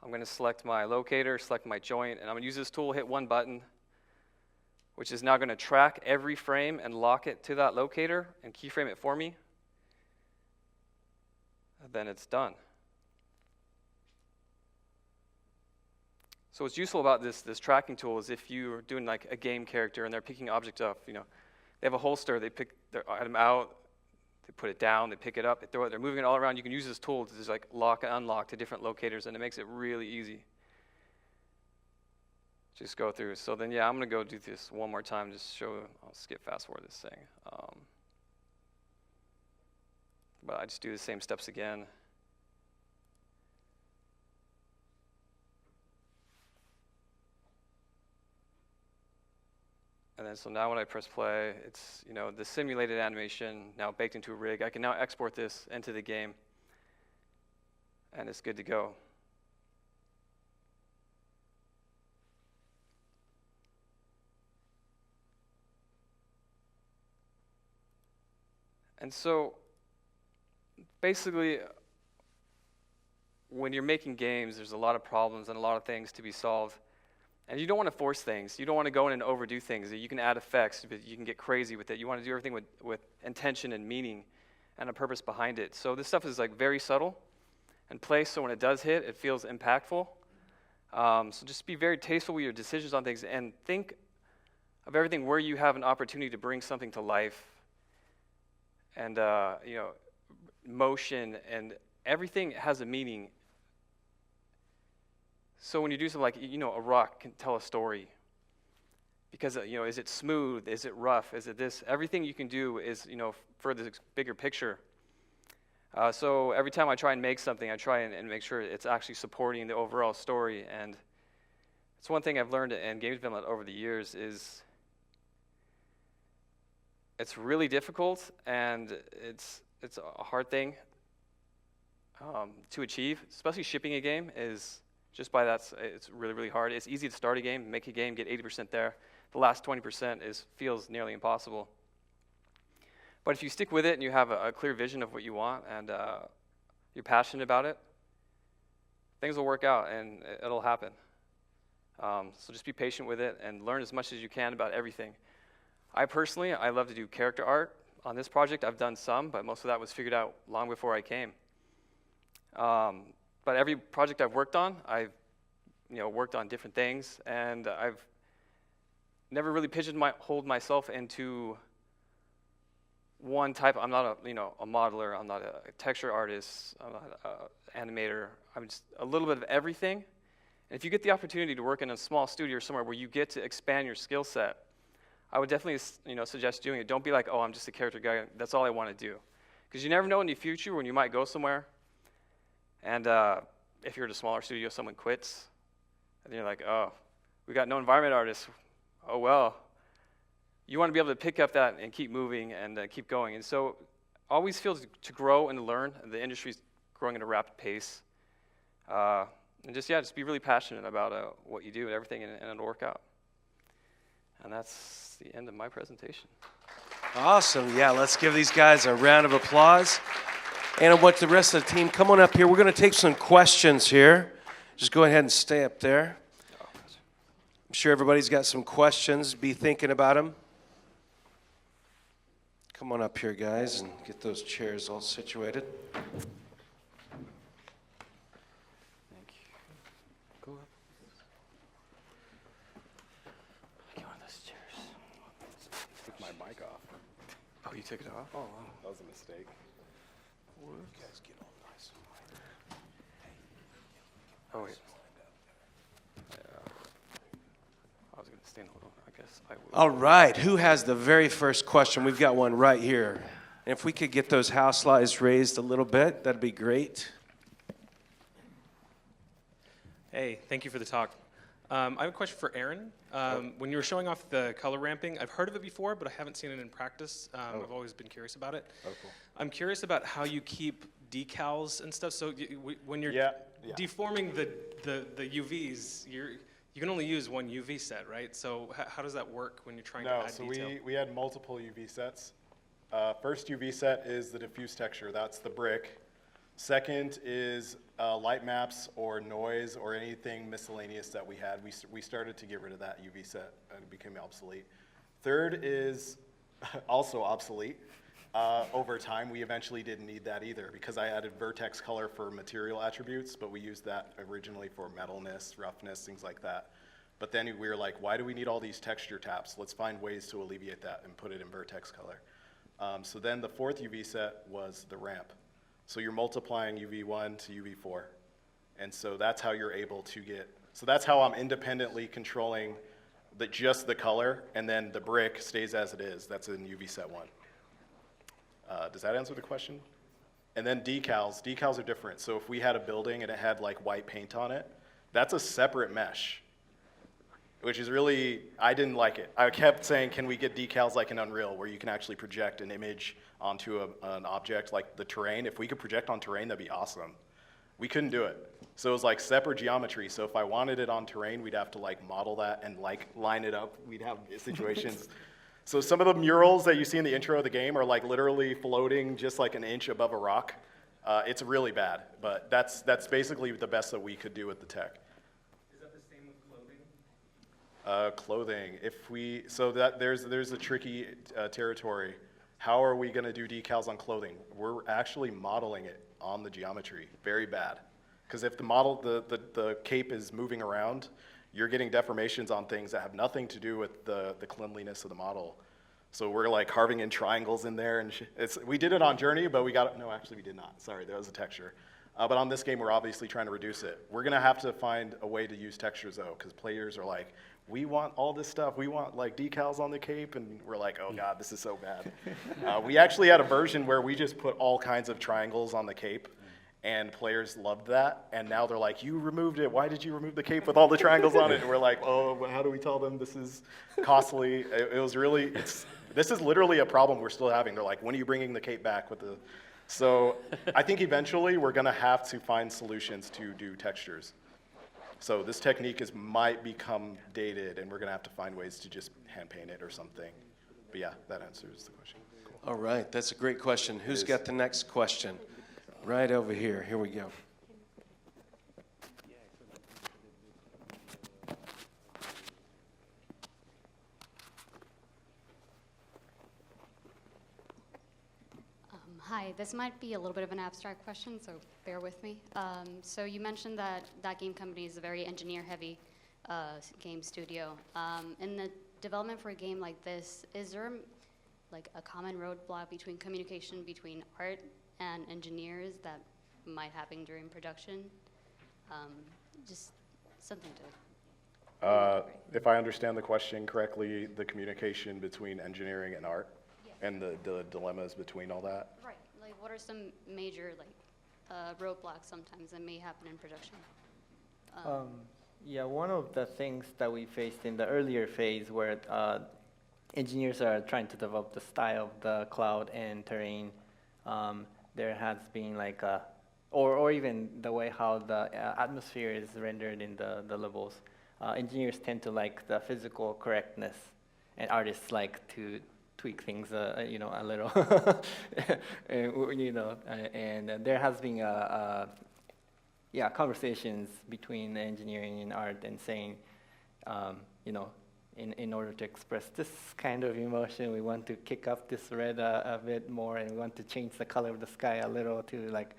Speaker 4: I'm going to select my locator, select my joint, and I'm going to use this tool, hit one button, which is now going to track every frame and lock it to that locator and keyframe it for me. And then it's done. So what's useful about this tracking tool is if you're doing like a game character and they're picking objects up, they have a holster, they pick their item out, they put it down, they pick it up, they throw it, they're moving it all around. You can use this tool to just like lock and unlock to different locators, and it makes it really easy. Just go through. So then, yeah, I'm going to go do this one more time, just show, I'll skip fast forward this thing. But I just do the same steps again. And then so now when I press play, it's the simulated animation now baked into a rig. I can now export this into the game, and it's good to go. And so basically, when you're making games, there's a lot of problems and a lot of things to be solved. And you don't want to force things. You don't want to go in and overdo things. You can add effects, but you can get crazy with it. You want to do everything with intention and meaning and a purpose behind it. So this stuff is like very subtle and placed, so when it does hit, it feels impactful. So just be very tasteful with your decisions on things and think of everything where you have an opportunity to bring something to life. And motion and everything has a meaning. So when you do something like, a rock can tell a story. Because, is it smooth? Is it rough? Is it this? Everything you can do is, for this bigger picture. So every time I try and make something, I try and make sure it's actually supporting the overall story. And it's one thing I've learned in games development over the years is it's really difficult, and it's a hard thing to achieve. Especially shipping a game is just by that, it's really, really hard. It's easy to start a game, make a game, get 80% there. The last 20% feels nearly impossible. But if you stick with it and you have a clear vision of what you want and you're passionate about it, things will work out and it'll happen. So just be patient with it and learn as much as you can about everything. I love to do character art. On this project, I've done some, but most of that was figured out long before I came. But every project I've worked on, I've worked on different things, and I've never really pigeonholed myself into one type. I'm not a modeler. I'm not a texture artist. I'm not an animator. I'm just a little bit of everything. And if you get the opportunity to work in a small studio or somewhere where you get to expand your skill set, I would definitely suggest doing it. Don't be like, oh, I'm just a character guy. That's all I want to do. Because you never know in the future when you might go somewhere, and if you're at a smaller studio, someone quits, and you're like, oh, we got no environment artists. Oh, well. You want to be able to pick up that and keep moving and keep going. And so always feel to grow and to learn. The industry's growing at a rapid pace. And just be really passionate about what you do and everything, and it'll work out. And that's the end of my presentation.
Speaker 5: Awesome. Yeah, let's give these guys a round of applause. And I want the rest of the team, come on up here. We're going to take some questions here. Just go ahead and stay up there. I'm sure everybody's got some questions. Be thinking about them. Come on up here, guys, and get those chairs all situated.
Speaker 1: Thank you. Go up. Get one of those chairs.
Speaker 3: Took my mic off.
Speaker 4: Oh, you took it off? Oh, wow.
Speaker 3: That was a mistake.
Speaker 5: You guys get all nice and
Speaker 4: Oh, wait. I was going to stand a little. I guess I will.
Speaker 5: all right, who has the very first question? We've got one right here. And if we could get those house lights raised a little bit, that'd be great.
Speaker 6: Hey, thank you for the talk. I have a question for Aaron. When you were showing off the color ramping, I've heard of it before, but I haven't seen it in practice. I've always been curious about it.
Speaker 3: Oh, cool.
Speaker 6: I'm curious about how you keep decals and stuff. So when you're
Speaker 3: Yeah.
Speaker 6: deforming the UVs, you can only use one UV set, right? So how does that work when you're trying to
Speaker 3: No,
Speaker 6: add
Speaker 3: so
Speaker 6: detail?
Speaker 3: we had multiple UV sets. First UV set is the diffuse texture. That's the brick. Second is light maps or noise or anything miscellaneous that we had. We started to get rid of that UV set and it became obsolete. Third is also obsolete. Over time, we eventually didn't need that either because I added vertex color for material attributes, but we used that originally for metalness, roughness, things like that. But then we were like, why do we need all these texture taps? Let's find ways to alleviate that and put it in vertex color. So then the fourth UV set was the ramp. So you're multiplying UV1 to UV4. And so that's how you're able to so that's how I'm independently controlling just the color, and then the brick stays as it is. That's in UV set 1. Does that answer the question? And then decals are different. So if we had a building and it had like white paint on it, that's a separate mesh, which is really, I didn't like it. I kept saying, can we get decals like in Unreal where you can actually project an image onto an object like the terrain? If we could project on terrain, that'd be awesome. We couldn't do it. So it was like separate geometry. So if I wanted it on terrain, we'd have to like model that and like line it up. We'd have situations. So some of the murals that you see in the intro of the game are like literally floating just like an inch above a rock. It's really bad, but that's basically the best that we could do with the tech.
Speaker 6: Is that the same with clothing?
Speaker 3: Clothing. There's a tricky territory. How are we going to do decals on clothing? We're actually modeling it on the geometry. Very bad, because if the cape is moving around, you're getting deformations on things that have nothing to do with the cleanliness of the model. So we're like carving in triangles in there, and we did it on Journey, but we did not. Sorry, there was a texture. But on this game, we're obviously trying to reduce it. We're gonna have to find a way to use textures though, because players are like, we want all this stuff. We want like decals on the cape, and we're like, oh God, this is so bad. We actually had a version where we just put all kinds of triangles on the cape, and players loved that. And now they're like, you removed it. Why did you remove the cape with all the triangles on it? And we're like, oh, well, how do we tell them this is costly? This is literally a problem we're still having. They're like, when are you bringing the cape back with the? So I think eventually we're gonna have to find solutions to do textures. So this technique might become dated, and we're gonna have to find ways to just hand paint it or something. But yeah, that answers the question. Cool.
Speaker 5: All right, that's a great question. Who's got the next question? Right over here. Here we go.
Speaker 7: Hi, this might be a little bit of an abstract question, so bear with me. So you mentioned that That Game Company is a very engineer-heavy game studio. In the development for a game like this, is there like a common roadblock between communication between art and engineers that might happen during production? Just something to...
Speaker 3: If I understand the question correctly, the communication between engineering and art,
Speaker 7: Yes.
Speaker 3: and the dilemmas between all that.
Speaker 7: Right, like what are some major roadblocks sometimes that may happen in production?
Speaker 2: Yeah, one of the things that we faced in the earlier phase where engineers are trying to develop the style of the cloud and terrain, there has been like or even the way how the atmosphere is rendered in the levels. Engineers tend to like the physical correctness, and artists like to tweak things, a little, and there has been conversations between engineering and art and saying, in order to express this kind of emotion, we want to kick up this red a bit more, and we want to change the color of the sky a little to like,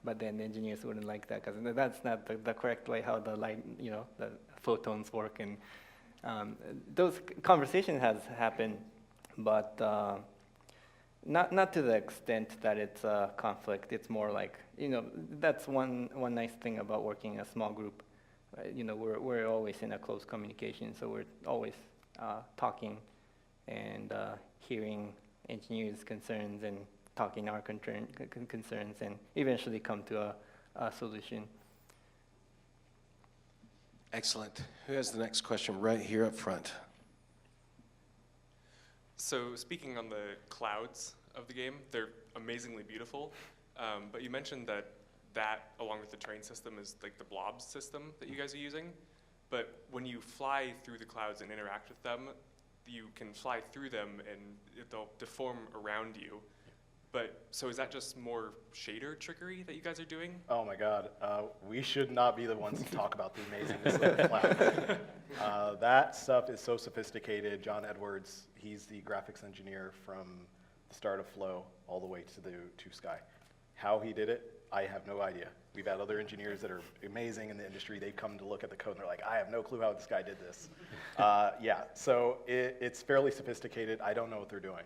Speaker 2: but then engineers wouldn't like that because that's not the correct way how the light, the photons work, and those conversations has happened, but not to the extent that it's a conflict. It's more like, that's one nice thing about working in a small group. We're always in a close communication, so we're always talking and hearing engineers' concerns and talking our concerns and eventually come to a solution.
Speaker 5: Excellent. Who has the next question right here up front?
Speaker 8: So speaking on the clouds of the game, they're amazingly beautiful, but you mentioned that along with the terrain system is like the blob system that you guys are using, but when you fly through the clouds and interact with them, you can fly through them and they'll deform around you. But so is that just more shader trickery that you guys are doing?
Speaker 3: Oh my God, we should not be the ones to talk about the amazingness of the cloud. That stuff is so sophisticated. John Edwards, he's the graphics engineer from the start of Flow all the way to Sky. How he did it, I have no idea. We've had other engineers that are amazing in the industry. They come to look at the code and they're like, I have no clue how this guy did this. So it's fairly sophisticated. I don't know what they're doing.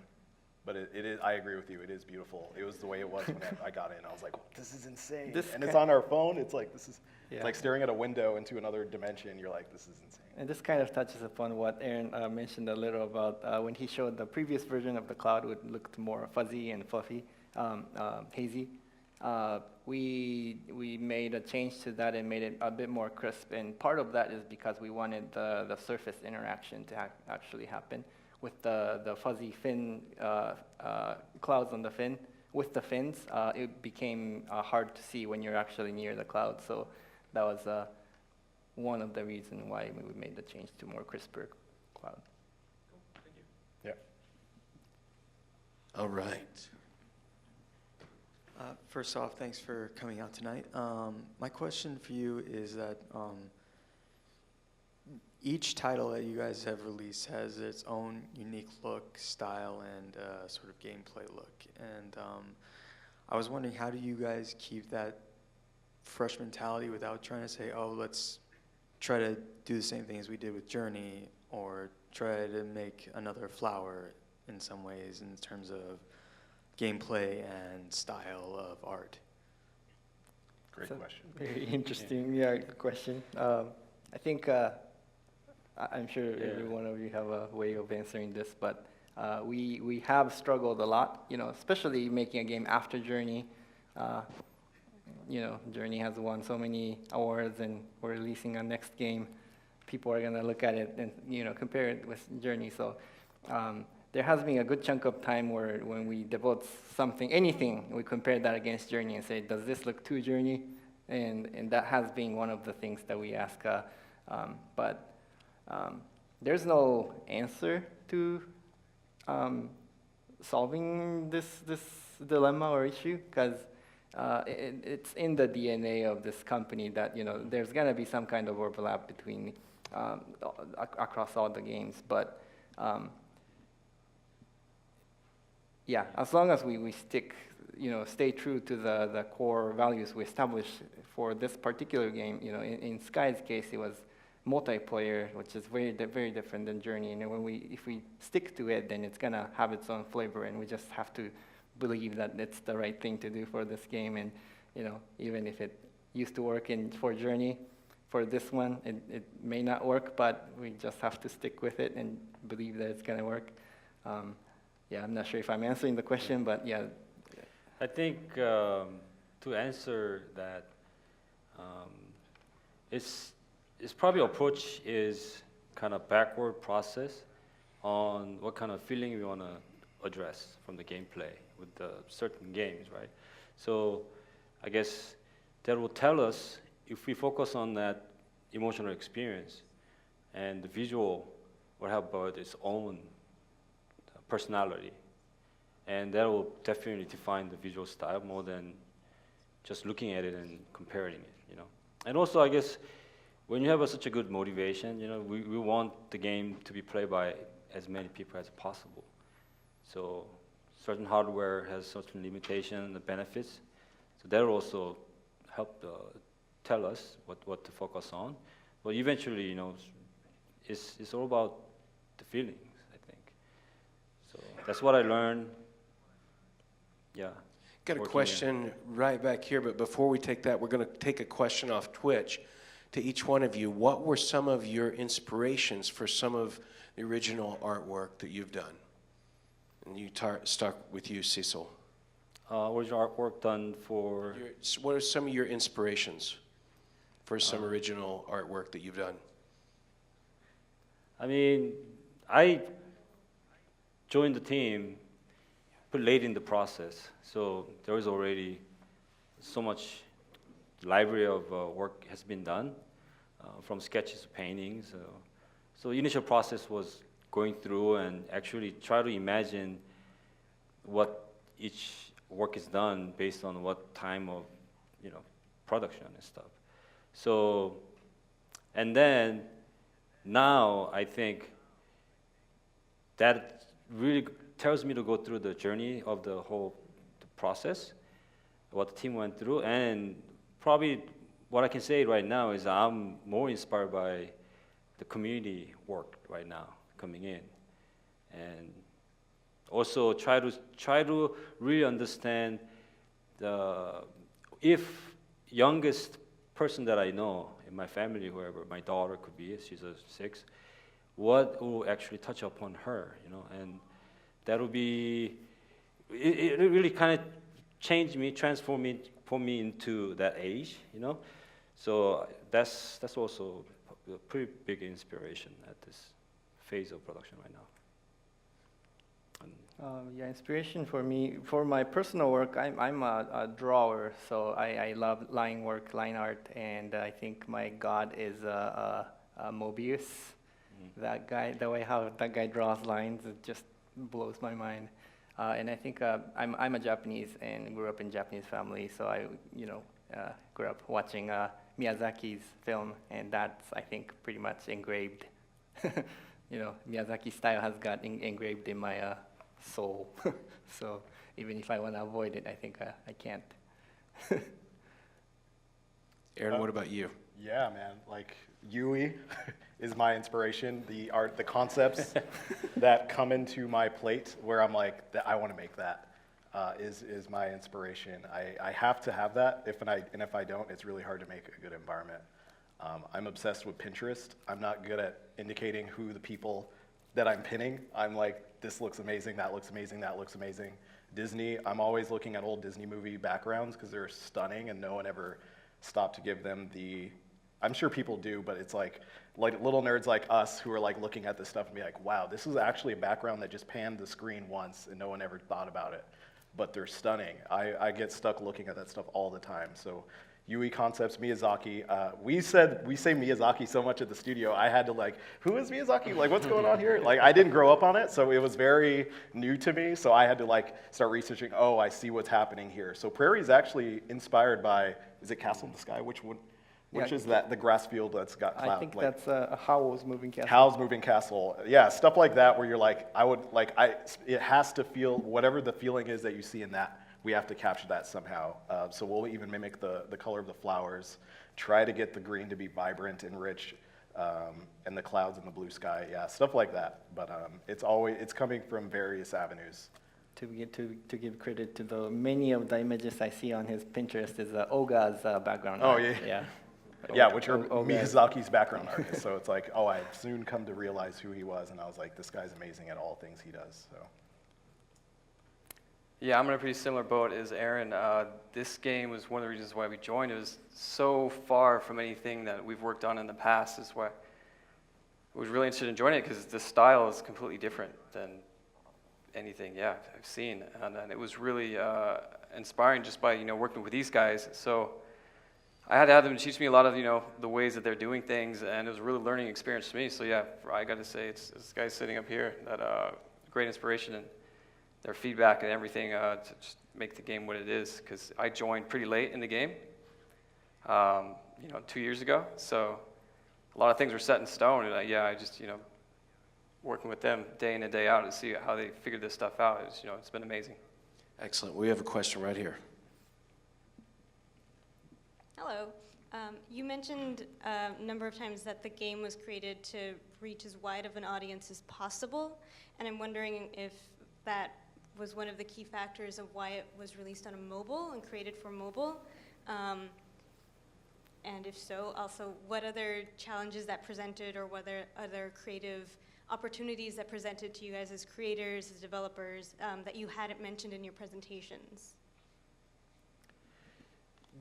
Speaker 3: But it is, I agree with you, it is beautiful. It was the way it was when I got in. I was like, this is insane. And it's on our phone. It's like, it's like staring at a window into another dimension. You're like, this is insane.
Speaker 2: And this kind of touches upon what Aaron mentioned a little about when he showed the previous version of the cloud would look more fuzzy and fluffy, hazy. We made a change to that and made it a bit more crisp. And part of that is because we wanted the surface interaction to actually happen. With the fuzzy fin clouds on the fin, with the fins, it became hard to see when you're actually near the cloud. So that was one of the reasons why we made the change to more crisper cloud.
Speaker 8: Cool. Thank you.
Speaker 3: Yeah.
Speaker 5: All right.
Speaker 9: First off, thanks for coming out tonight. My question for you is that each title that you guys have released has its own unique look, style, and sort of gameplay look. And I was wondering, how do you guys keep that fresh mentality without trying to say, oh, let's try to do the same thing as we did with Journey, or try to make another Flower in some ways in terms of gameplay and style of art?
Speaker 3: Great question.
Speaker 2: Very interesting, good question. I think I'm sure every one of you have a way of answering this, but we have struggled a lot, especially making a game after Journey. Journey has won so many awards, and we're releasing a next game. People are going to look at it and compare it with Journey. So there has been a good chunk of time where when we devote anything, we compare that against Journey and say, does this look too Journey? And that has been one of the things that we ask. But there's no answer to solving this dilemma or issue, because it's in the DNA of this company that, you know, there's gonna be some kind of overlap between across all the games, but yeah, as long as we stick, you know, stay true to the core values we established for this particular game. You know, in Sky's case, it was multiplayer, which is very different than Journey. And if we stick to it, then it's gonna have its own flavor, and we just have to believe that it's the right thing to do for this game. And you know, even if it used to work for Journey, for this one, it may not work, but we just have to stick with it and believe that it's gonna work. Yeah, I'm not sure if I'm answering the question, but yeah.
Speaker 1: I think to answer that, it's probably approach is kind of backward process on what kind of feeling we want to address from the gameplay with the certain games, right? So I guess that will tell us if we focus on that emotional experience, and the visual will have about its own personality, and that will definitely define the visual style more than just looking at it and comparing it, you know. And also, I guess, when you have such a good motivation, you know, we want the game to be played by as many people as possible. So certain hardware has certain limitations and benefits, so that will also help tell us what to focus on. But eventually, you know, it's all about the feelings, I think. So that's what I learned. Yeah.
Speaker 5: Got a question right back here, but before we take that, we're going to take a question off Twitch to each one of you. What were some of your inspirations for some of the original artwork that you've done? And you start with you, Cecil.
Speaker 1: Original artwork done for...
Speaker 5: What are some of your inspirations for some original artwork that you've done?
Speaker 1: I mean, I joined the team pretty late in the process, so there was already so much library of work has been done, from sketches to paintings. So initial process was going through and actually try to imagine what each work is done based on what time of, you know, production and stuff. So, and then now I think that really tells me to go through the journey of the whole process, what the team went through, and probably what I can say right now is I'm more inspired by the community work right now coming in, and also try to really understand if youngest person that I know in my family, whoever, my daughter could be, she's 6, what will actually touch upon her, you know, and that will be, it really kind of changed me, transformed me, put me into that age, you know. So that's also a pretty big inspiration at this phase of production right now.
Speaker 2: Yeah, inspiration for me, for my personal work, I'm a drawer, so I love line work, line art, and I think my god is Mobius. That guy, the way how that guy draws lines, it just blows my mind. And I think I'm a Japanese and grew up in Japanese family, so I, you know, grew up watching Miyazaki's film, and that's, I think, pretty much engraved. You know, Miyazaki's style has got engraved in my soul. So even if I want to avoid it, I think I can't.
Speaker 5: Aaron, what about you?
Speaker 3: Yeah, man, like Yui is my inspiration. The art, the concepts that come into my plate where I'm like, I want to make that, is my inspiration. I have to have that, if I don't, it's really hard to make a good environment. I'm obsessed with Pinterest. I'm not good at indicating who the people that I'm pinning. I'm like, this looks amazing, that looks amazing, that looks amazing. Disney, I'm always looking at old Disney movie backgrounds because they're stunning and no one ever stopped to give them the, I'm sure people do, but it's like little nerds like us who are like looking at this stuff and be like, wow, this is actually a background that just panned the screen once and no one ever thought about it, but they're stunning. I get stuck looking at that stuff all the time. So UE Concepts, Miyazaki. We say Miyazaki so much at the studio, I had to like, who is Miyazaki? Like, what's going on here? Like, I didn't grow up on it, so it was very new to me. So I had to like start researching. Oh, I see what's happening here. So Prairie is actually inspired by, is it Castle in the Sky? Which one? Which is that the grass field that's got cloud?
Speaker 2: I think that's Howl's Moving Castle.
Speaker 3: Howl's Moving Castle. Yeah, stuff like that where you're like, it has to feel, whatever the feeling is that you see in that, we have to capture that somehow. So we'll even mimic the color of the flowers, try to get the green to be vibrant and rich, and the clouds in the blue sky. Yeah, stuff like that. But it's coming from various avenues.
Speaker 2: To give credit to the many of the images I see on his Pinterest is Oga's background.
Speaker 3: Oh,
Speaker 2: art.
Speaker 3: yeah. Yeah, which are Miyazaki's background artists. So it's like, I soon come to realize who he was, and I was like, this guy's amazing at all things he does. So.
Speaker 4: Yeah, I'm in a pretty similar boat as Aaron. This game was one of the reasons why we joined. It was so far from anything that we've worked on in the past. Is why I was really interested in joining it, because the style is completely different than anything, I've seen. And it was really inspiring just by, working with these guys. So I had to have them teach me a lot of, the ways that they're doing things, and it was a really learning experience for me. So yeah, I got to say, it's this guy sitting up here that great inspiration, and their feedback and everything to just make the game what it is. Because I joined pretty late in the game, 2 years ago. So a lot of things were set in stone, and I just, working with them day in and day out to see how they figured this stuff out. It's been amazing.
Speaker 5: Excellent. We have a question right here.
Speaker 10: Hello. You mentioned a number of times that the game was created to reach as wide of an audience as possible, and I'm wondering if that was one of the key factors of why it was released on a mobile and created for mobile. And if so, also what other challenges that presented, or whether other creative opportunities that presented to you guys as creators, as developers, that you hadn't mentioned in your presentations?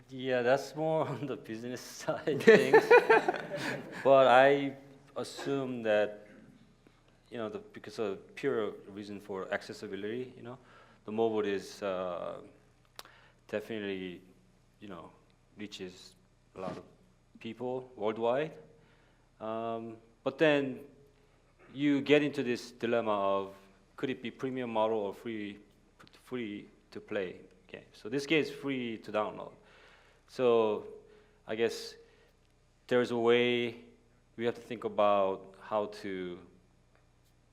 Speaker 1: Yeah, that's more on the business side things. But I assume that, because of pure reason for accessibility, the mobile is definitely, reaches a lot of people worldwide. But then you get into this dilemma of, could it be premium model or free to play game? So this game is free to download. So I guess there's a way we have to think about how to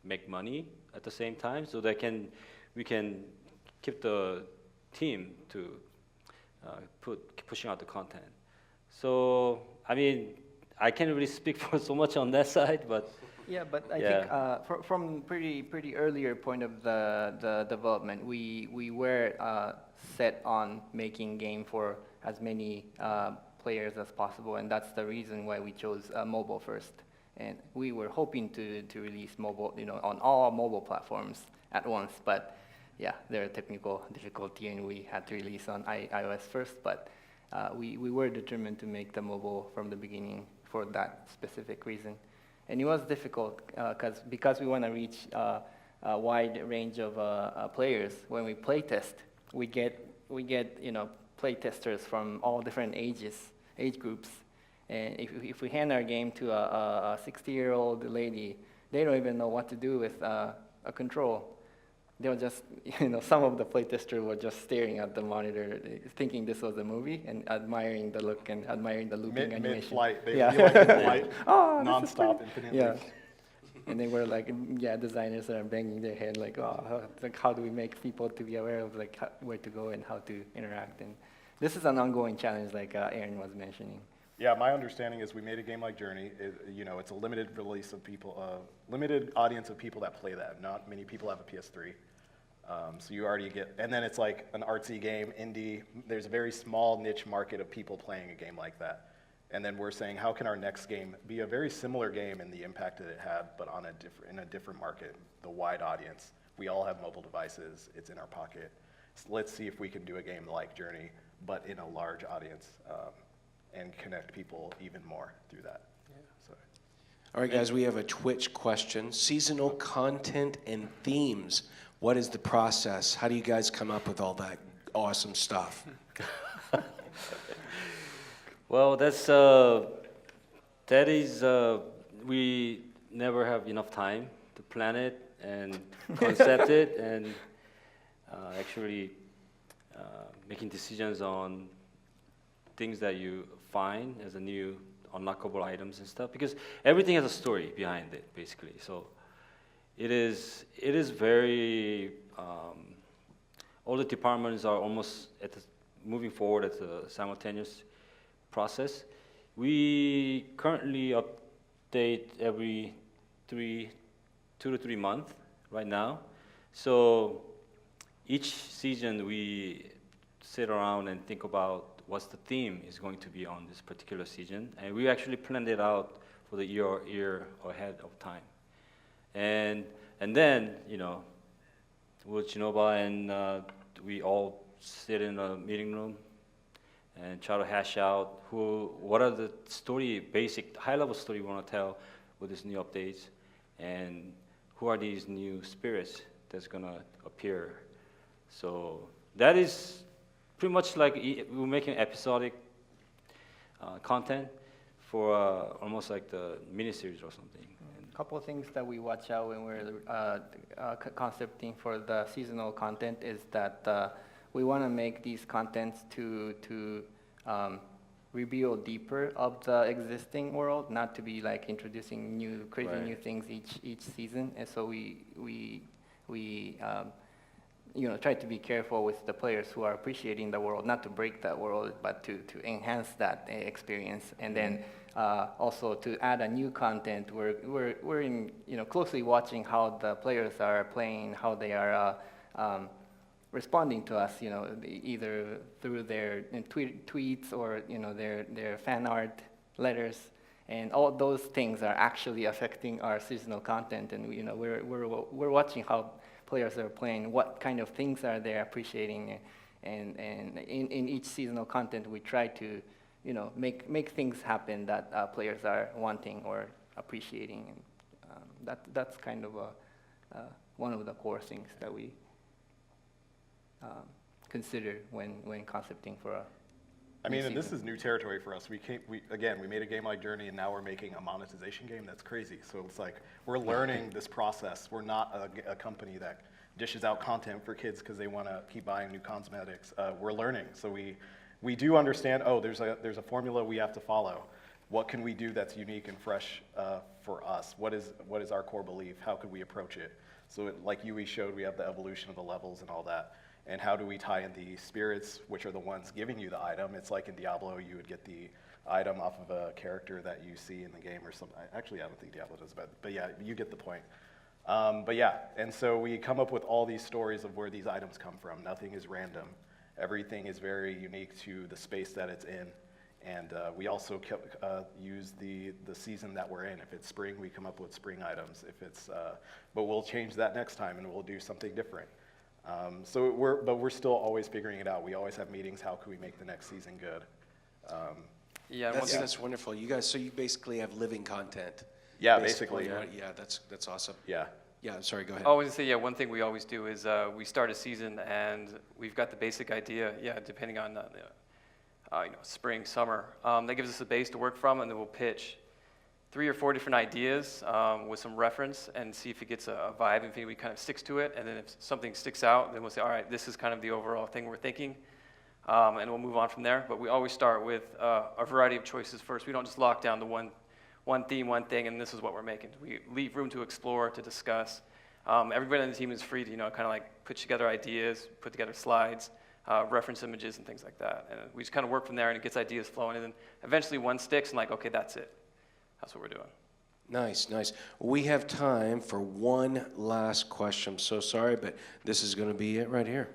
Speaker 1: make money at the same time, so that we can keep the team to pushing out the content. So I can't really speak for so much on that side, but
Speaker 2: yeah, but I think from pretty earlier point of the development, we were set on making game for as many players as possible, and that's the reason why we chose mobile first. And we were hoping to release mobile, on all mobile platforms at once, but yeah, there are technical difficulty, and we had to release on iOS first. But we were determined to make the mobile from the beginning for that specific reason. And it was difficult because we want to reach a wide range of players. When we play test, we get play testers from all different age groups. And if we hand our game to a 60-year-old lady, they don't even know what to do with a control. They'll just, some of the playtesters were just staring at the monitor, thinking this was a movie, and admiring the look and admiring the looping animation.
Speaker 3: Mid-flight, they feel like in flight, non-stop, infinitely.
Speaker 2: Yeah. And they were like, designers are banging their head like, how do we make people to be aware of where to go and how to interact? And this is an ongoing challenge, like Aaron was mentioning.
Speaker 3: Yeah, my understanding is we made a game like Journey. It's a limited release of people, limited audience of people that play that. Not many people have a PS3. So you already get, and then it's like an artsy game, indie. There's a very small niche market of people playing a game like that. And then we're saying, how can our next game be a very similar game in the impact that it had, but in a different market, the wide audience. We all have mobile devices. It's in our pocket. So let's see if we can do a game like Journey, but in a large audience, and connect people even more through that. Yeah. So.
Speaker 5: All right, guys, we have a Twitch question. Seasonal content and themes. What is the process? How do you guys come up with all that awesome stuff?
Speaker 1: Well, we never have enough time to plan it and concept it and actually making decisions on things that you find as a new unlockable items and stuff, because everything has a story behind it, basically. So it is very all the departments are almost moving forward at a simultaneous process. We currently update every 2 to 3 months right now. So each season we sit around and think about what's the theme is going to be on this particular season, and we actually planned it out for the year ahead of time. And then, with Genova and we all sit in a meeting room and try to hash out what are the basic high-level story we want to tell with these new updates, and who are these new spirits that's going to appear. So that is pretty much like we're making episodic content for almost like the miniseries or something.
Speaker 2: A couple of things that we watch out when we're concepting for the seasonal content is that we want to make these contents to reveal deeper of the existing world, not to be like introducing crazy new things each season. And so we try to be careful with the players who are appreciating the world, not to break that world, but to enhance that experience. And then also to add a new content, we're in closely watching how the players are playing, how they are responding to us, either through their tweets or their fan art letters, and all those things are actually affecting our seasonal content. And we're watching how players are playing, what kind of things are they appreciating, and in each seasonal content we try to make things happen that players are wanting or appreciating, and that's kind of one of the core things that we consider when concepting for a
Speaker 3: and this is new territory for us. We made a game like Journey, and now we're making a monetization game. That's crazy. So it's like we're learning this process. We're not a company that dishes out content for kids because they want to keep buying new cosmetics. We're learning. So we do understand, there's a formula we have to follow. What can we do that's unique and fresh for us? What is our core belief? How could we approach it? So like Yui showed, we have the evolution of the levels and all that. And how do we tie in the spirits, which are the ones giving you the item? It's like in Diablo, you would get the item off of a character that you see in the game or something. Actually, I don't think Diablo does, but yeah, you get the point. And so we come up with all these stories of where these items come from. Nothing is random. Everything is very unique to the space that it's in. And we also use the season that we're in. If it's spring, we come up with spring items. But we'll change that next time, and we'll do something different. But we're still always figuring it out. We always have meetings. How can we make the next season good?
Speaker 5: That's wonderful. You guys, so you basically have living content.
Speaker 3: Yeah, basically.
Speaker 5: Yeah, that's awesome.
Speaker 3: Yeah.
Speaker 5: Yeah, sorry, go ahead.
Speaker 4: I was going to say, one thing we always do is we start a season and we've got the basic idea, depending on spring, summer. That gives us a base to work from, and then we'll pitch 3 or 4 different ideas with some reference and see if it gets a vibe, and if we kind of sticks to it. And then if something sticks out, then we'll say, all right, this is kind of the overall thing we're thinking, and we'll move on from there. But we always start with a variety of choices first. We don't just lock down to one theme, one thing, and this is what we're making. We leave room to explore, to discuss. Everybody on the team is free to, kind of like put together ideas, put together slides, reference images and things like that. And we just kind of work from there, and it gets ideas flowing, and then eventually one sticks, and okay, that's it. That's what we're doing.
Speaker 5: Nice. We have time for one last question. I'm so sorry, but this is going to be it right here.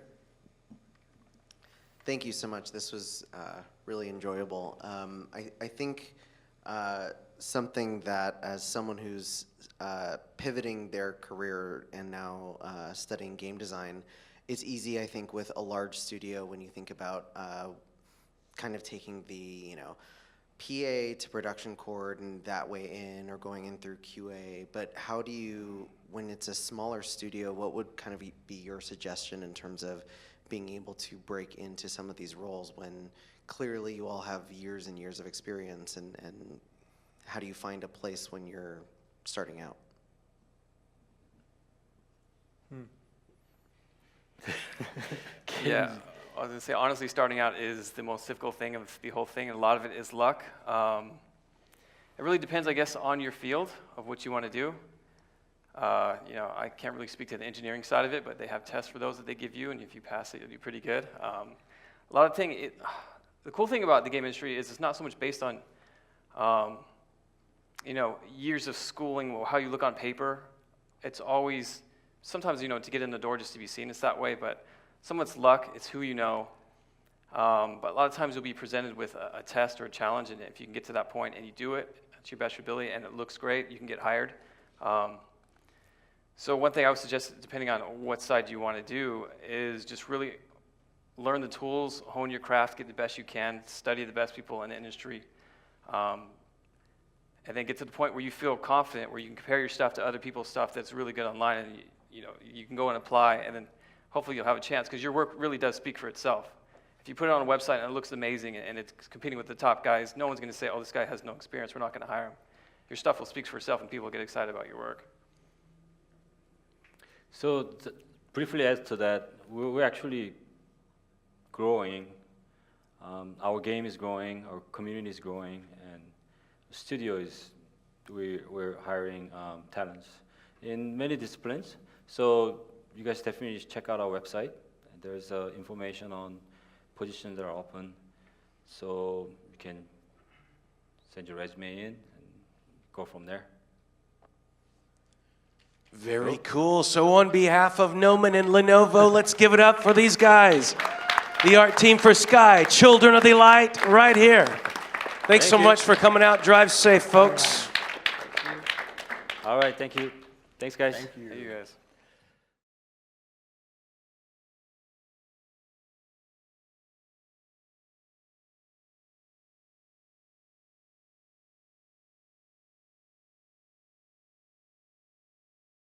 Speaker 11: Thank you so much. This was really enjoyable. I think something that, as someone who's pivoting their career and now studying game design, it's easy, I think, with a large studio when you think about kind of taking the, PA to production cord and that way in, or going in through QA. But how do you, when it's a smaller studio, what would kind of be your suggestion in terms of being able to break into some of these roles when clearly you all have years and years of experience, and how do you find a place when you're starting out?
Speaker 4: Yeah, I was gonna say, honestly, starting out is the most difficult thing of the whole thing, and a lot of it is luck. It really depends, I guess, on your field of what you want to do. You know, I can't really speak to the engineering side of it, but they have tests for those that they give you, and if you pass it, you'll do pretty good. A lot of the cool thing about the game industry is it's not so much based on, you know, years of schooling or how you look on paper. It's always, sometimes, you know, to get in the door just to be seen, it's that way, but some of it's luck, it's who you know. But a lot of times you'll be presented with a test or a challenge, and if you can get to that point and you do it to your best ability and it looks great, you can get hired. So one thing I would suggest, depending on what side you want to do, is just really learn the tools, hone your craft, get the best you can, study the best people in the industry, and then get to the point where you feel confident, where you can compare your stuff to other people's stuff that's really good online, and you know, you can go and apply, and then hopefully you'll have a chance, because your work really does speak for itself. If you put it on a website and it looks amazing and it's competing with the top guys, no one's going to say, oh, this guy has no experience, we're not going to hire him. Your stuff will speak for itself, and people will get excited about your work.
Speaker 1: So briefly add to that, we're actually growing. Our game is growing, our community is growing, and the studio is, we're hiring talents in many disciplines. So you guys definitely check out our website. There's information on positions that are open. So you can send your resume in and go from there.
Speaker 5: Very cool. So on behalf of Gnomon and Lenovo, let's give it up for these guys. The art team for Sky, Children of the Light, right here. Thanks so much for coming out. Drive safe, folks.
Speaker 1: All right, thank you. Thanks, guys.
Speaker 4: Thank you guys.